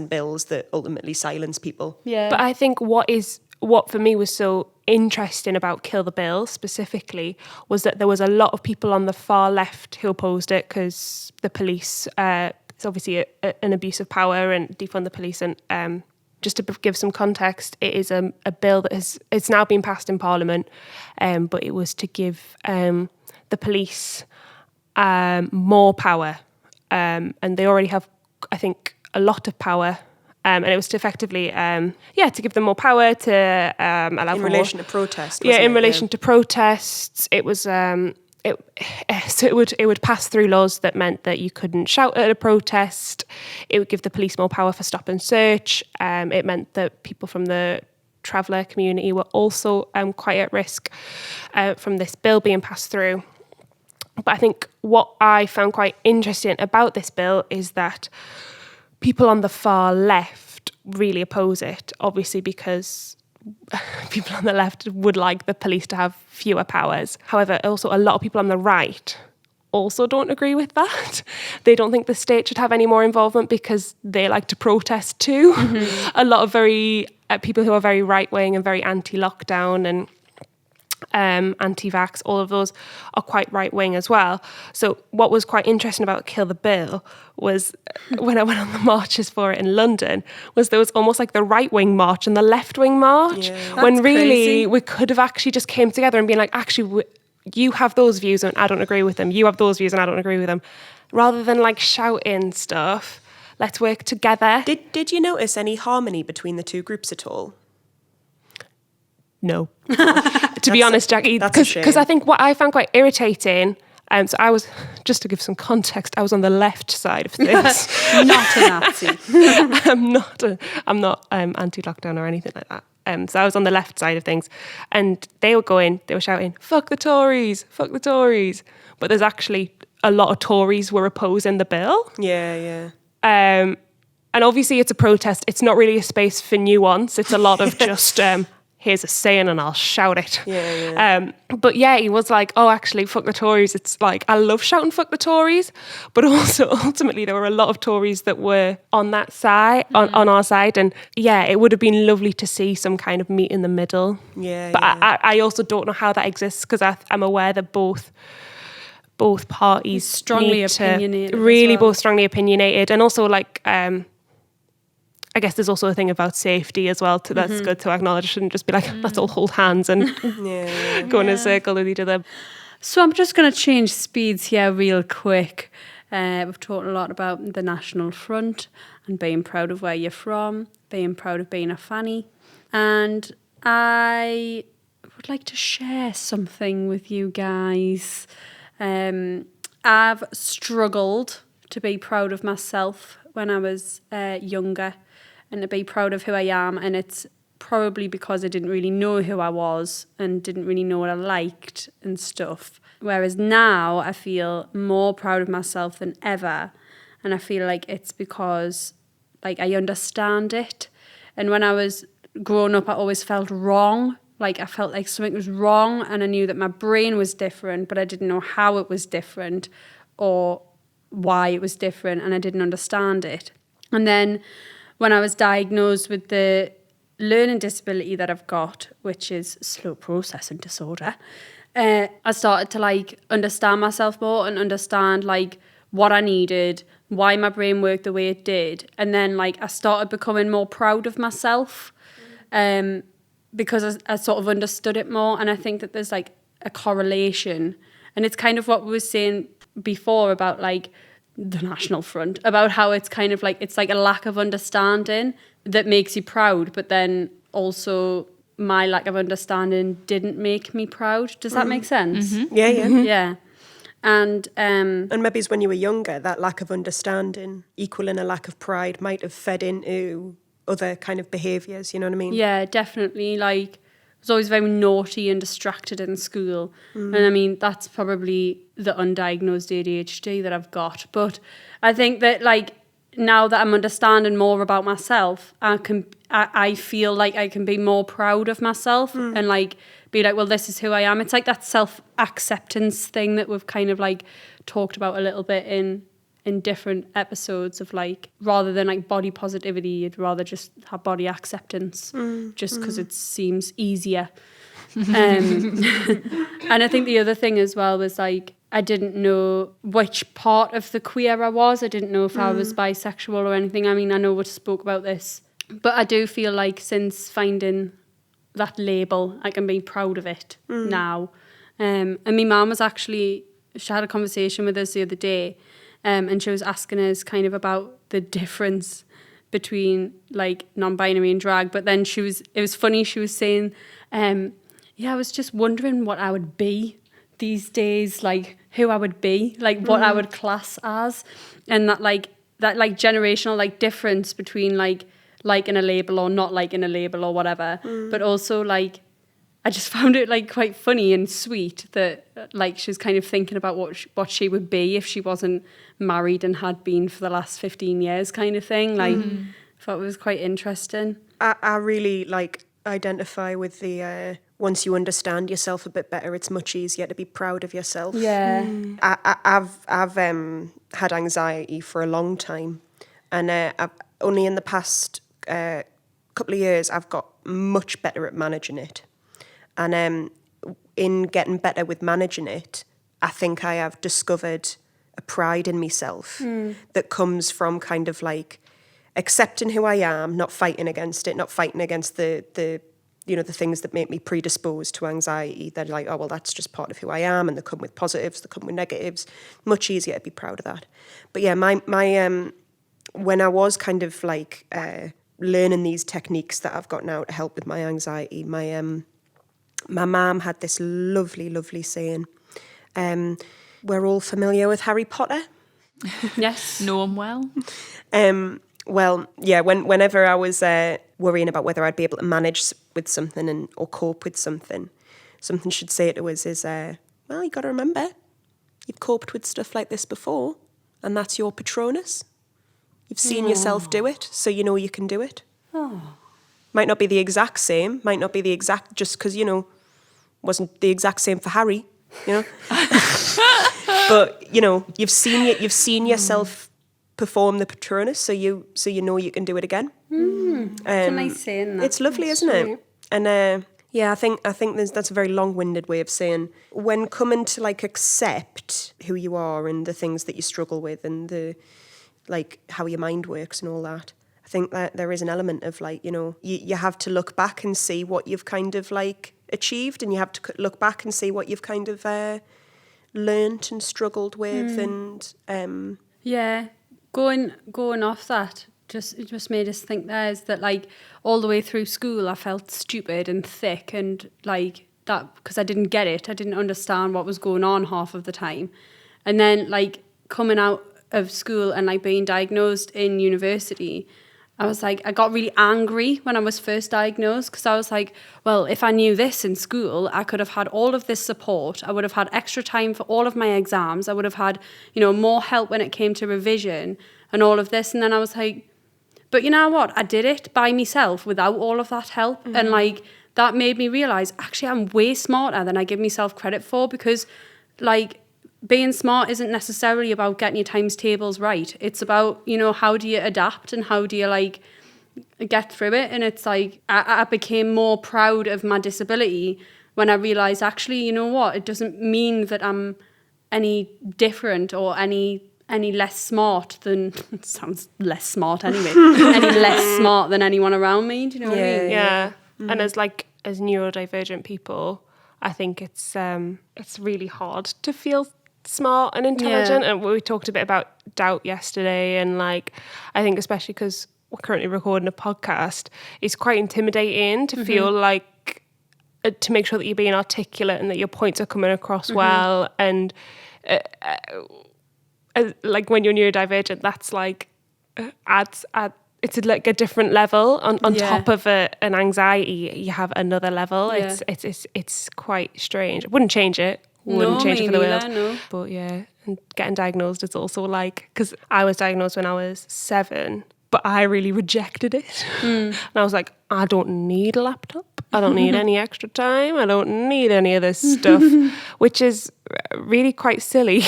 bills that ultimately silence people. Yeah. But I think what for me was so interesting about Kill the Bill specifically was that there was a lot of people on the far left who opposed it, because the police, it's obviously an abuse of power, and defund the police. And just to give some context, it is a bill that it's now been passed in Parliament, but it was to give the police more power, and they already have, I think, a lot of power. And it was to effectively, to give them more power to allow in for relation more, to protest. Yeah, in relation to protests, it was so it would pass through laws that meant that you couldn't shout at a protest. It would give the police more power for stop and search. It meant that people from the traveller community were also quite at risk from this bill being passed through. But I think what I found quite interesting about this bill is that people on the far left really oppose it, obviously because people on the left would like the police to have fewer powers. However, also a lot of people on the right also don't agree with that. They don't think the state should have any more involvement because they like to protest too. A lot of people who are very right-wing and very anti-lockdown and anti-vax, all of those are quite right-wing as well. So what was quite interesting about Kill the Bill was when I went on the marches for it in London, was there was almost like the right-wing march and the left-wing march, when really crazy. we could have actually just came together and been like, actually, you have those views and I don't agree with them. You have those views and I don't agree with them. Rather than like shouting stuff, let's work together. Did you notice any harmony between the two groups at all? No. To be honest, Jackie, because I think what I found quite irritating, so I was, just to give some context, I was on the left side of things. Not a Nazi. I'm not anti-lockdown or anything like that. So I was on the left side of things, and they were shouting, fuck the Tories, fuck the Tories. But there's actually a lot of Tories were opposing the bill. Yeah. And obviously it's a protest. It's not really a space for nuance. It's a lot of just... here's a saying and I'll shout it. But yeah, he was like, oh, actually, fuck the Tories. It's like, I love shouting fuck the Tories. But also, ultimately, there were a lot of Tories that were on that side, on our side. And yeah, it would have been lovely to see some kind of meet in the middle. But I also don't know how that exists, because I'm aware that both parties strongly opinionated. Really both strongly opinionated. And also like... I guess there's also a thing about safety as well. That's good to acknowledge. Shouldn't just be like, let's all hold hands and go in a circle with each other. So I'm just going to change speeds here real quick. We've talked a lot about the National Front and being proud of where you're from, being proud of being a fanny. And I would like to share something with you guys. I've struggled to be proud of myself when I was younger and to be proud of who I am. And it's probably because I didn't really know who I was and didn't really know what I liked and stuff. Whereas now I feel more proud of myself than ever. And I feel like it's because like I understand it. And when I was growing up, I always felt wrong. Like I felt like something was wrong and I knew that my brain was different, but I didn't know how it was different or why it was different, and I didn't understand it. And then when I was diagnosed with the learning disability that I've got, which is slow processing disorder, I started to like understand myself more and understand like what I needed, why my brain worked the way it did. And then like I started becoming more proud of myself because I sort of understood it more. And I think that there's like a correlation. And it's kind of what we were saying before about like the National Front, about how it's kind of like, it's like a lack of understanding that makes you proud, but then also my lack of understanding didn't make me proud. Does that make sense? Mm-hmm. Yeah. Yeah. And maybe it's when you were younger, that lack of understanding equaling a lack of pride might have fed into other kind of behaviours, you know what I mean? yeah, definitely. Like, I was always very naughty and distracted in school. And I mean, that's probably the undiagnosed ADHD that I've got. But I think that like now that I'm understanding more about myself, I feel like I can be more proud of myself and like be like, well, this is who I am. It's like that self-acceptance thing that we've kind of like talked about a little bit in different episodes of like, rather than like body positivity, you'd rather just have body acceptance just because it seems easier. And I think the other thing as well was like, I didn't know which part of the queer I was. I didn't know if I was bisexual or anything. I mean, I know we spoke about this, but I do feel like since finding that label, I can be proud of it now. And my mum was actually, she had a conversation with us the other day, and she was asking us kind of about the difference between like non-binary and drag. But then it was funny, she was saying, yeah, I was just wondering what I would be these days, like who I would be, like what I would class as. And that generational like difference between like liking a label or not liking a label or whatever. But also like, I just found it like quite funny and sweet that like she was kind of thinking about what she would be if she wasn't married and had been for the last 15 years kind of thing. Like, I thought it was quite interesting. I really like identify with the once you understand yourself a bit better, it's much easier to be proud of yourself. Yeah. I've had anxiety for a long time, and I've only in the past couple of years I've got much better at managing it. And in getting better with managing it, I think I have discovered a pride in myself that comes from kind of like accepting who I am, not fighting against it, not fighting against the you know, the things that make me predisposed to anxiety. They're like, oh, well, that's just part of who I am, and they come with positives, they come with negatives. Much easier to be proud of that. But yeah, my when I was kind of like learning these techniques that I've got now to help with my anxiety, my mum had this lovely saying. We're all familiar with Harry Potter. Yes. Know him well. Well, yeah, whenever I was worrying about whether I'd be able to manage with something or cope with something she'd say to us is, well, you got to remember, you've coped with stuff like this before, and that's your Patronus. You've seen yourself do it, so you know you can do it. Oh. Might not be the exact same, just because, you know, wasn't the exact same for Harry, you know. But, you know, you've seen yourself perform the Patronus, so you know you can do it again. It's a nice saying that. It's lovely, isn't it? And yeah, I think that's a very long-winded way of saying when coming to like accept who you are and the things that you struggle with and the like how your mind works and all that. I think that there is an element of like, you know, you have to look back and see what you've kind of like achieved, and you have to look back and see what you've kind of learnt and struggled with, and Yeah, going off that, it just made us think there is that like all the way through school I felt stupid and thick and like that because I didn't get it. I didn't understand what was going on half of the time. And then like coming out of school and like being diagnosed in university, I was like, I got really angry when I was first diagnosed because I was like, well, if I knew this in school, I could have had all of this support. I would have had extra time for all of my exams. I would have had, more help when it came to revision and all of this. And then I was like, but you know what? I did it by myself without all of that help. And like, that made me realize, actually, I'm way smarter than I give myself credit for because like, being smart isn't necessarily about getting your times tables right. It's about, how do you adapt and how do you like get through it? And it's like, I became more proud of my disability when I realized actually, you know what? It doesn't mean that I'm any different or any less smart than, it sounds less smart anyway, any less smart than anyone around me. Do you know what I mean? Yeah. And as neurodivergent people, I think it's really hard to feel smart and intelligent. And we talked a bit about doubt yesterday, and like I think especially because we're currently recording a podcast, it's quite intimidating to feel like to make sure that you're being articulate and that your points are coming across well. And like when you're neurodivergent, that's like adds it's like a different level on top of an anxiety. You have another level. It's quite strange. I wouldn't change it. Wouldn't change it for the world. No. But yeah, and getting diagnosed is also like, because I was diagnosed when I was 7, but I really rejected it. And I was like, I don't need a laptop. I don't need any extra time. I don't need any of this stuff, which is really quite silly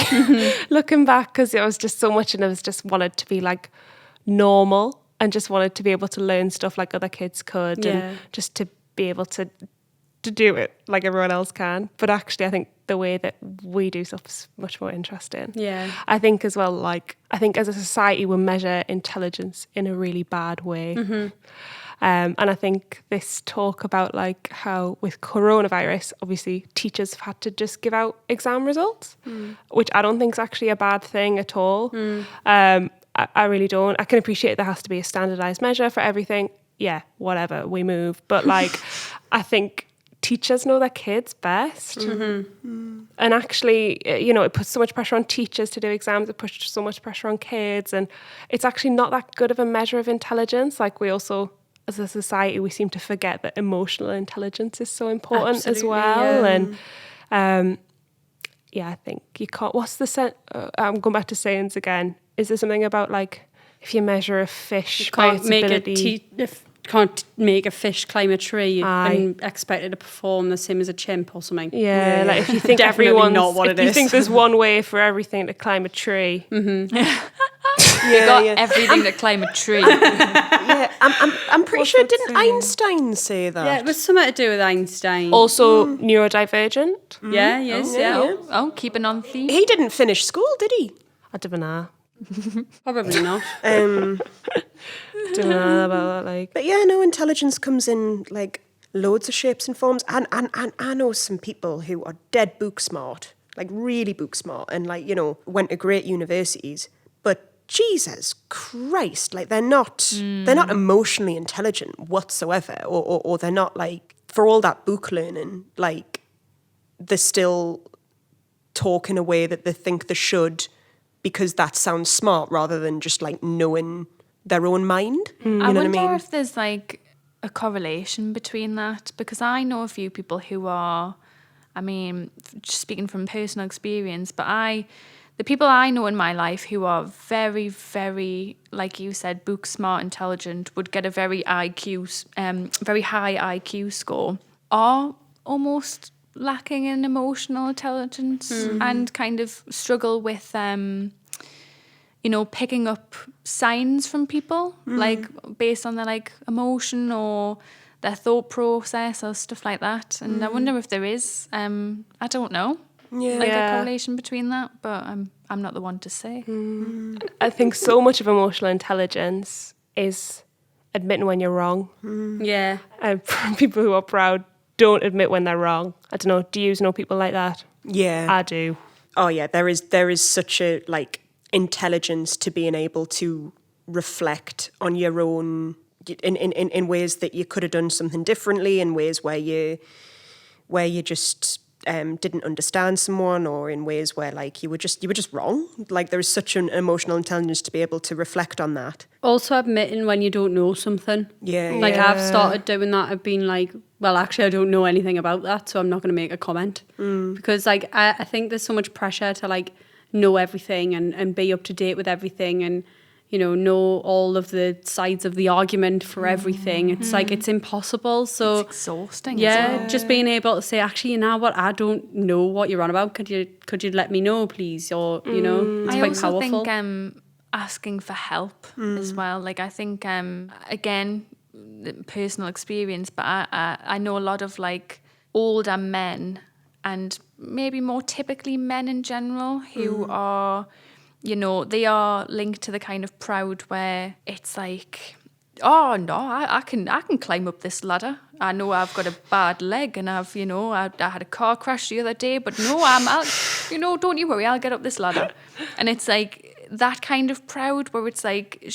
looking back, because it was just so much, and I was just wanted to be like normal and just wanted to be able to learn stuff like other kids could, and just to be able to do it like everyone else can. But actually I think the way that we do stuff is much more interesting. Yeah. I think as well, like I think as a society we measure intelligence in a really bad way. And I think this talk about like how with coronavirus, obviously teachers have had to just give out exam results, which I don't think is actually a bad thing at all. I really don't. I can appreciate there has to be a standardized measure for everything. Yeah, whatever, we move. But like, I think teachers know their kids best. And actually, it puts so much pressure on teachers to do exams. It puts so much pressure on kids. And it's actually not that good of a measure of intelligence. Like we also, as a society, we seem to forget that emotional intelligence is so important as well. Yeah. And I think you can't, I'm going back to sayings again. Is there something about like, if you measure a fish by its ability... Can't make a fish climb a tree and expect it to perform the same as a chimp or something. Yeah, like if you think you think there's one way for everything to climb a tree. You got everything to climb a tree. I'm pretty sure, didn't Einstein say that? Yeah, it was something to do with Einstein. Also neurodivergent. Yeah, yes, yeah. Oh, keeping on theme. He didn't finish school, did he? I don't know. Probably not. Don't know about that, like. But yeah, no, intelligence comes in like loads of shapes and forms. And I know some people who are dead book smart, like really book smart, and like, went to great universities. But Jesus Christ, like they're not emotionally intelligent whatsoever, or they're not like, for all that book learning, like they're still talk in a way that they think they should, because that sounds smart rather than just like knowing their own mind. I wonder if there's like a correlation between that, because I know a few people who are, just speaking from personal experience, but the people I know in my life who are very, very, like you said, book smart, intelligent, would get a very high IQ score, are almost lacking in emotional intelligence and kind of struggle with picking up signs from people, like based on their like emotion or their thought process or stuff like that. And I wonder if there is, I don't know, like a correlation between that, but I'm not the one to say. I think so much of emotional intelligence is admitting when you're wrong. Yeah. And people who are proud don't admit when they're wrong. I don't know, do you know people like that? Yeah. I do. Oh yeah, there is such a like intelligence to being able to reflect on your own in ways that you could have done something differently, in ways where you just didn't understand someone, or in ways where like you were just wrong. Like there is such an emotional intelligence to be able to reflect on that. Also admitting when you don't know something. Like I've started doing that. I've been like, well, actually I don't know anything about that, so I'm not going to make a comment. Because like I think there's so much pressure to like know everything and be up to date with everything, and you know all of the sides of the argument for everything. It's like, it's impossible. So It's exhausting. yeah, just being able to say, actually, you know what, I don't know what you're on about. Could you let me know, please? Or, you know, it's I quite also powerful. think asking for help as well. Like I think, again, personal experience, but I know a lot of like older men, and maybe more typically men in general, who are, you know, they are linked to the kind of proud where it's like, oh no, I can climb up this ladder. I know I've got a bad leg, and I had a car crash the other day, but no, I'll don't you worry, I'll get up this ladder. And it's like that kind of proud where it's like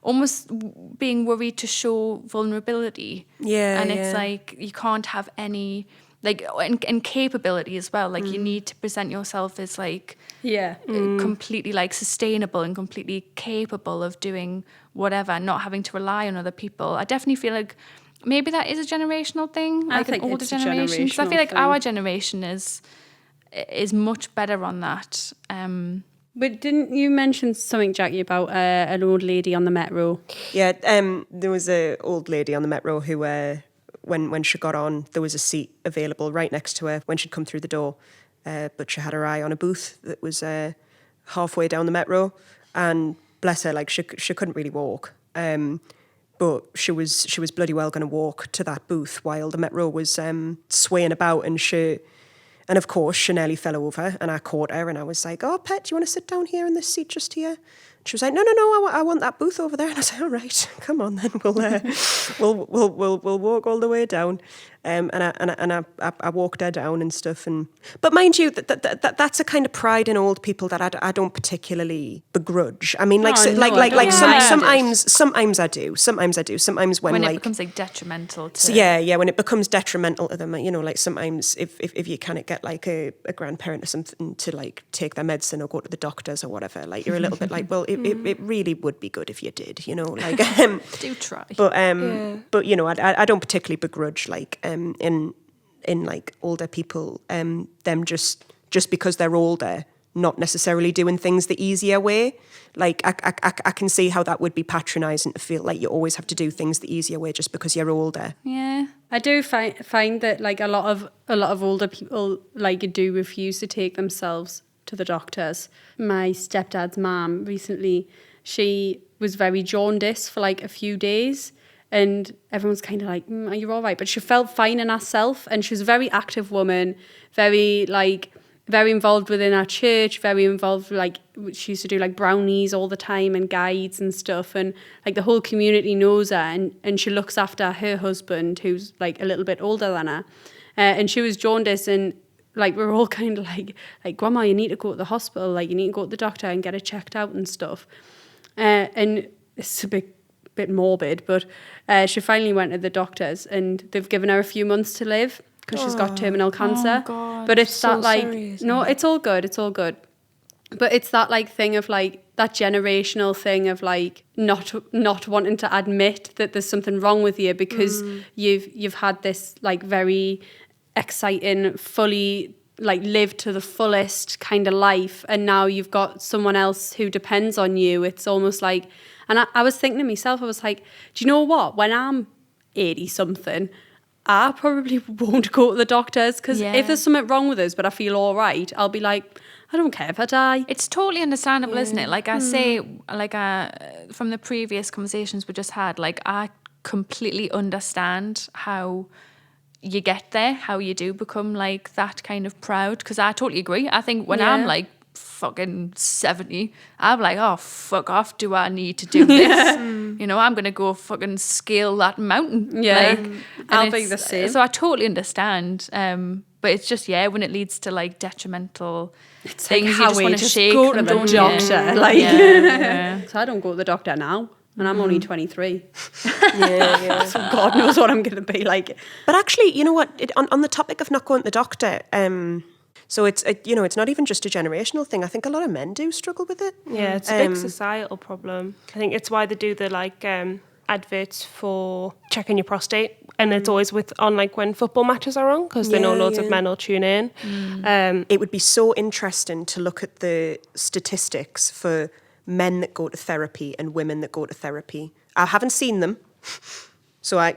almost being worried to show vulnerability. Yeah, and it's yeah. like you can't have any like and capability as well. Like you need to present yourself as like completely like sustainable and completely capable of doing whatever, not having to rely on other people. I definitely feel like maybe that is a generational thing, I like think an older it's a generation. Because I feel like generational our thing. generation is much better on that. But didn't you mention something, Jackie, about an old lady on the metro? Yeah, there was a old lady on the metro who, when she got on, there was a seat available right next to her when she'd come through the door, but she had her eye on a booth that was halfway down the metro, and bless her, like she couldn't really walk, but she was bloody well going to walk to that booth while the metro was swaying about, and of course, she nearly fell over, and I caught her, and I was like, "Oh, pet, do you want to sit down here in this seat just here?" She was like, "No, I want that booth over there." And I was like, "All right, come on then, we'll walk all the way down." And I walked her down and stuff. But mind you, that's a kind of pride in old people that I don't particularly begrudge. I mean, sometimes I do. Sometimes when it like becomes like detrimental to when it becomes detrimental to them, you know, like sometimes if you kind of get like a grandparent or something to like take their medicine or go to the doctors or whatever, like you're a little bit like, well, it really would be good if you did, you know, like do try. But you know, I don't particularly begrudge like in like older people them just because they're older not necessarily doing things the easier way. Like I can see how that would be patronising to feel like you always have to do things the easier way just because you're older. Yeah. I do find that like a lot of older people like do refuse to take themselves to the doctors. My stepdad's mum recently, she was very jaundiced for like a few days, and everyone's kind of like, are you all right? But she felt fine in herself, and she was a very active woman, very involved within our church, very involved, like she used to do like brownies all the time and guides and stuff, and like the whole community knows her, and she looks after her husband who's like a little bit older than her, and she was jaundiced, and like we're all kind of like Grandma, you need to go to the hospital, like you need to go to the doctor and get it checked out and stuff, and it's a bit morbid, but she finally went to the doctors, and they've given her a few months to live because she's got terminal cancer. God, but it's so that like sorry, isn't no, it? it's all good. But it's that like thing of like that generational thing of like not wanting to admit that there's something wrong with you because you've had this like very exciting, fully like live to the fullest kind of life, and now you've got someone else who depends on you. It's almost like, and I was thinking to myself, I was like, do you know what? When I'm 80 something, I probably won't go to the doctors because if there's something wrong with us, but I feel all right, I'll be like, I don't care if I die. It's totally understandable, isn't it? Like I say, like from the previous conversations we just had, like I completely understand how you get there, how you do become like that kind of proud, because I totally agree. I think when I'm like fucking 70, I'm like, oh, fuck off, do I need to do this? You know, I'm going to go fucking scale that mountain. Yeah. Like, I'll be the same. So I totally understand. But it's just, when it leads to like detrimental It's things, like you how just we want to just shake go them, to the don't doctor. you? Like, Yeah. so I don't go to the doctor now, and I'm only 23. Yeah. So God knows what I'm going to be like. But actually, you know what? On the topic of not going to the doctor, so it's not even just a generational thing. I think a lot of men do struggle with it. Yeah, it's a big societal problem. I think it's why they do the adverts for checking your prostate, and it's always on like when football matches are on, because they know loads of men will tune in. It would be so interesting to look at the statistics for men that go to therapy and women that go to therapy. I haven't seen them, so I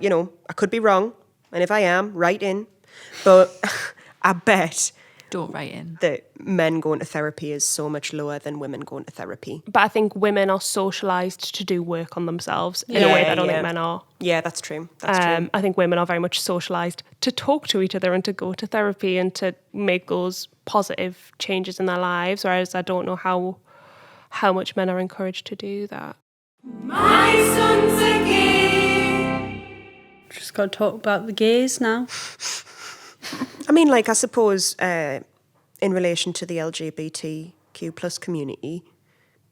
could be wrong, and if I am, write in. But I bet Don't write in. that men going to therapy is so much lower than women going to therapy. But I think women are socialised to do work on themselves in a way that I don't think men are. Yeah, that's true. That's true. I think women are very much socialised to talk to each other and to go to therapy and to make those positive changes in their lives, whereas I don't know how much men are encouraged to do that. My son's a gay. Just got to talk about the gays now. I mean, like, I suppose in relation to the LGBTQ plus community,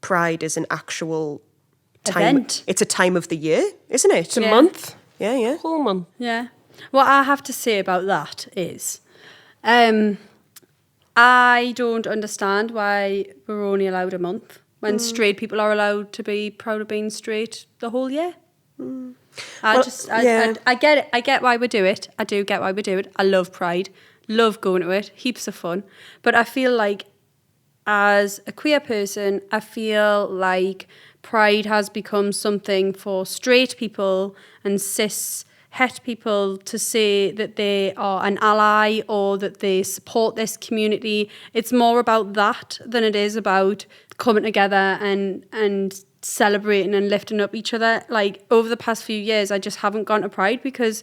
Pride is an actual time. Event. It's a time of the year, isn't it? It's a month, Yeah. whole month. Yeah. What I have to say about that is, I don't understand why we're only allowed a month when straight people are allowed to be proud of being straight the whole year. I get it. I get why we do it. I do get why we do it. I love Pride. Love going to it. Heaps of fun. But I feel like as a queer person, I feel like Pride has become something for straight people and cis het people to say that they are an ally or that they support this community. It's more about that than it is about coming together and celebrating and lifting up each other. Like, over the past few years, I just haven't gone to Pride because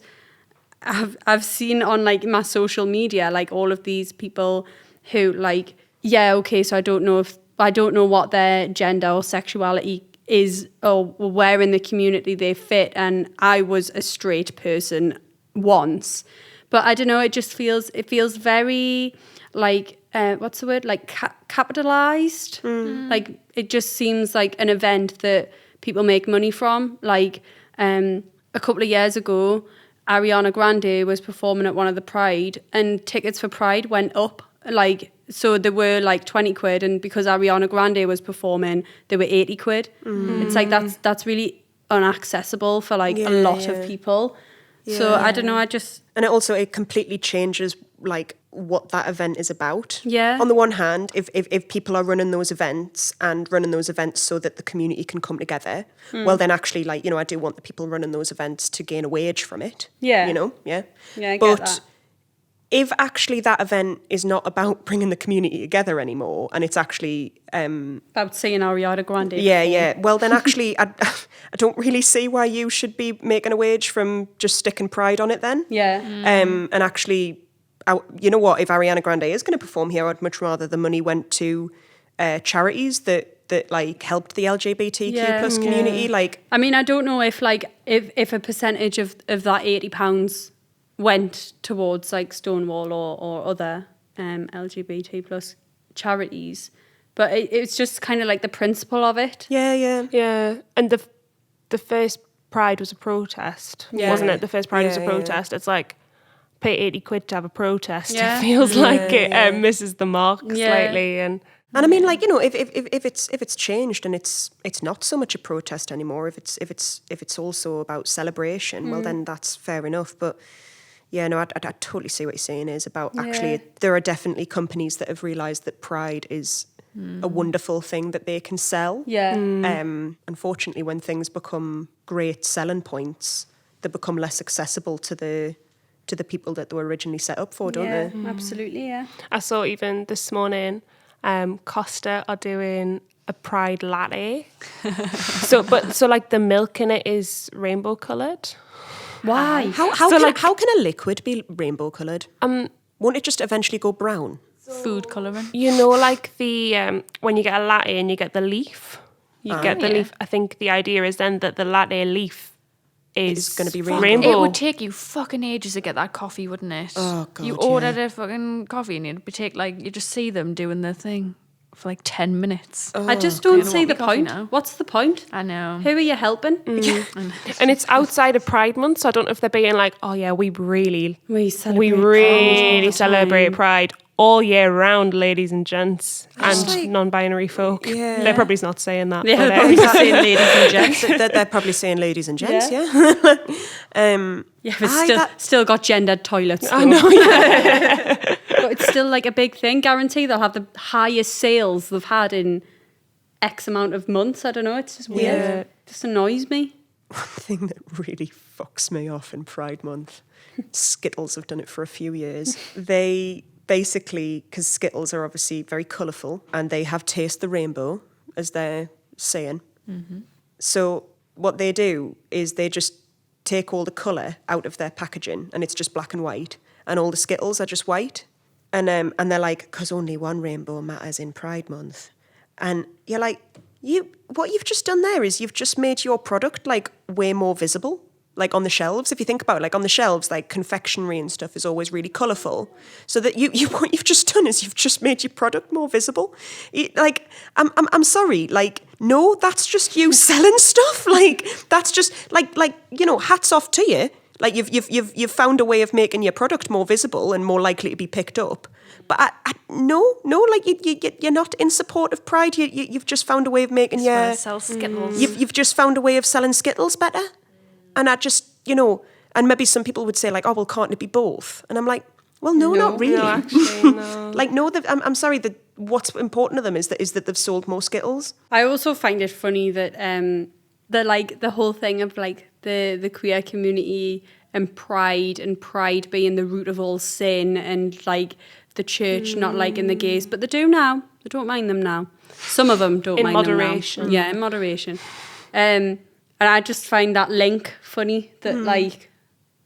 I've seen on like my social media like all of these people who like, so I don't know what their gender or sexuality is or where in the community they fit, and I was a straight person once, but I don't know, it feels very like what's the word, like capitalized. Like, it just seems like an event that people make money from. Like, a couple of years ago, Ariana Grande was performing at one of the Pride, and tickets for Pride went up. Like, so they were like 20 quid, and because Ariana Grande was performing, they were 80 quid. It's like that's really unaccessible for like a lot of people. So I don't know, And it completely changes like what that event is about. Yeah. On the one hand, if people are running those events so that the community can come together, well then actually, like, I do want the people running those events to gain a wage from it. Yeah. Yeah. Yeah, I get but that. if actually that event is not about bringing the community together anymore, and it's actually about seeing Ariana Grande. Yeah. Well, then actually, I don't really see why you should be making a wage from just sticking Pride on it then. Yeah. And actually, you know what? If Ariana Grande is going to perform here, I'd much rather the money went to charities that like helped the LGBTQ plus community. Like, I mean, I don't know if a percentage of that £80 went towards like Stonewall or other LGBT plus charities, but it's just kind of like the principle of it. Yeah. And the first Pride was a protest, wasn't it? The first Pride was a protest. It's like, pay 80 quid to have a protest. Yeah. It feels like it misses the mark slightly. And I mean, like, if it's changed and it's not so much a protest anymore, if it's also about celebration, well then that's fair enough. But yeah, no, I totally see what you're saying is about actually there are definitely companies that have realised that Pride is a wonderful thing that they can sell. Yeah. Unfortunately, when things become great selling points, they become less accessible to the people that they were originally set up for, don't they? Absolutely, yeah. I saw even this morning, Costa are doing a Pride latte. so like the milk in it is rainbow coloured. Why? How can a liquid be rainbow coloured? Won't it just eventually go brown? Food colouring. You know, like the when you get a latte and you get the leaf, you get the leaf. I think the idea is then that the latte leaf is going to be Fuck, rainbow. It would take you fucking ages to get that coffee, wouldn't it? Oh, God, You yeah. ordered a fucking coffee and it'd be you just see them doing their thing for like 10 minutes. Oh, I just don't kinda see want the me coffee point. now. What's the point? I know. Who are you helping? And it's outside of Pride Month, so I don't know if they're being like, oh yeah, we really celebrate Pride all year round, ladies and gents, and like- non-binary folk. Yeah. They're probably not saying that. Yeah, but, they're probably just saying ladies and gents. They're probably saying ladies and gents, yeah. Yeah, but still got gendered toilets. I though. know, yeah. But it's still like a big thing. Guarantee they'll have the highest sales they've had in X amount of months. I don't know. It's just weird. Yeah. It just annoys me. One thing that really fucks me off in Pride Month, Skittles have done it for a few years. They basically, because Skittles are obviously very colourful and they have taste the rainbow, as they're saying. Mm-hmm. So what they do is they just take all the colour out of their packaging and it's just black and white, and all the Skittles are just white. And they're like, because only one rainbow matters in Pride Month. And you're like, what you've just done there is you've just made your product like way more visible. Like on the shelves, if you think about it, like on the shelves, like confectionery and stuff is always really colourful. So that what you've just done is you've just made your product more visible. I'm sorry, like, no, that's just you selling stuff. Like, that's just like hats off to you. Like you've found a way of making your product more visible and more likely to be picked up. But no, like you're not in support of Pride. You've just found a way of making your Sell Skittles. You've just found a way of selling Skittles better. And I just, and maybe some people would say like, oh, well, can't it be both? And I'm like, well, no, not really. No, actually, no. Like, no, I'm sorry, that what's important to them is that they've sold more Skittles. I also find it funny that the whole thing of like the queer community and pride being the root of all sin, and like the church not liking the gays, but they do now. They don't mind them now. Some of them don't In mind moderation. them now. Yeah, in moderation. And I just find that link funny that like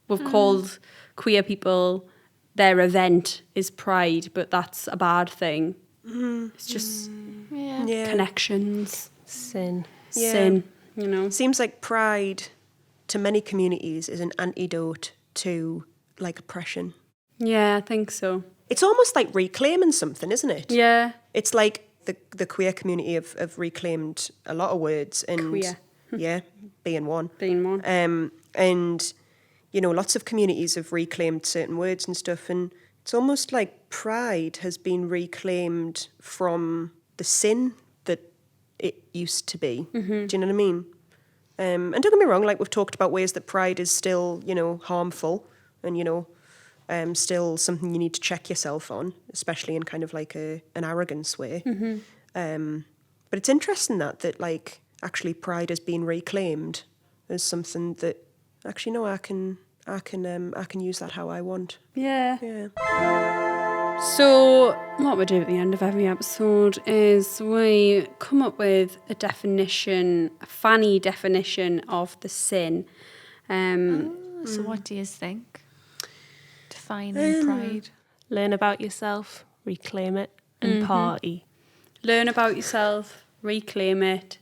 we've called queer people, their event is Pride, but that's a bad thing. It's just connections, Sin. sin, Seems like Pride to many communities is an antidote to like oppression. Yeah, I think so. It's almost like reclaiming something, isn't it? Yeah. It's like the queer community have reclaimed a lot of words, and Queer. yeah, being one. Being one. And lots of communities have reclaimed certain words and stuff, and it's almost like pride has been reclaimed from the sin that it used to be. Mm-hmm. Do you know what I mean? And don't get me wrong, like we've talked about ways that pride is still, harmful and, still something you need to check yourself on, especially in kind of like an arrogance way. Mm-hmm. But it's interesting that like actually pride has been reclaimed as something that actually, no, I can use that how I want. Yeah. Yeah. So what we do at the end of every episode is we come up with a definition, a Fanny definition of the sin. So what do you think? Defining pride. Learn about yourself, reclaim it, and party. Learn about yourself, reclaim it,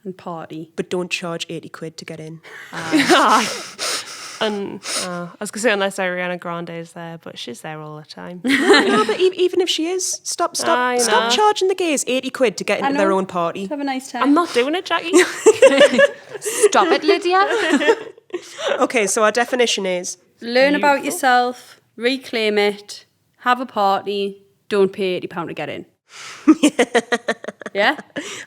and party. But don't charge 80 quid to get in. And I was going to say, unless Ariana Grande is there, but she's there all the time. No, but even if she is, stop I know. charging the gays 80 quid to get into their own party. Have a nice time. I'm not doing it, Jackie. Stop it, Lydia. Okay, so our definition is Learn about yourself, reclaim it, have a party, don't pay £80 to get in. Yeah?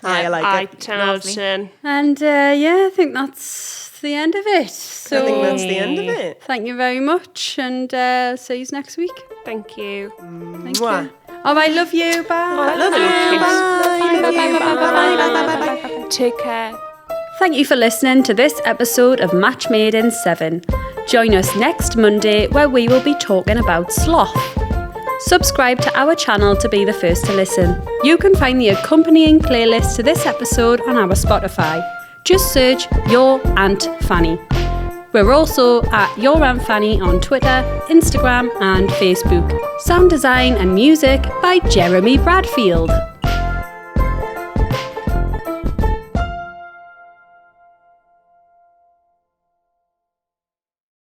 I like it. 10 out of 10. And I think that's the end of it. So I think that's the end of it. thank you very much, and see you next week. Thank you. Thank Mwah. you. Oh, I love you. Bye. Love you. Bye. Take care. Thank you for listening to this episode of Match Made in 7. Join us next Monday where we will be talking about sloth. Subscribe to our channel to be the first to listen. You can find the accompanying playlist to this episode on our Spotify. Just search Your Aunt Fanny. We're also at Your Aunt Fanny on Twitter, Instagram and Facebook. Sound design and music by Jeremy Bradfield.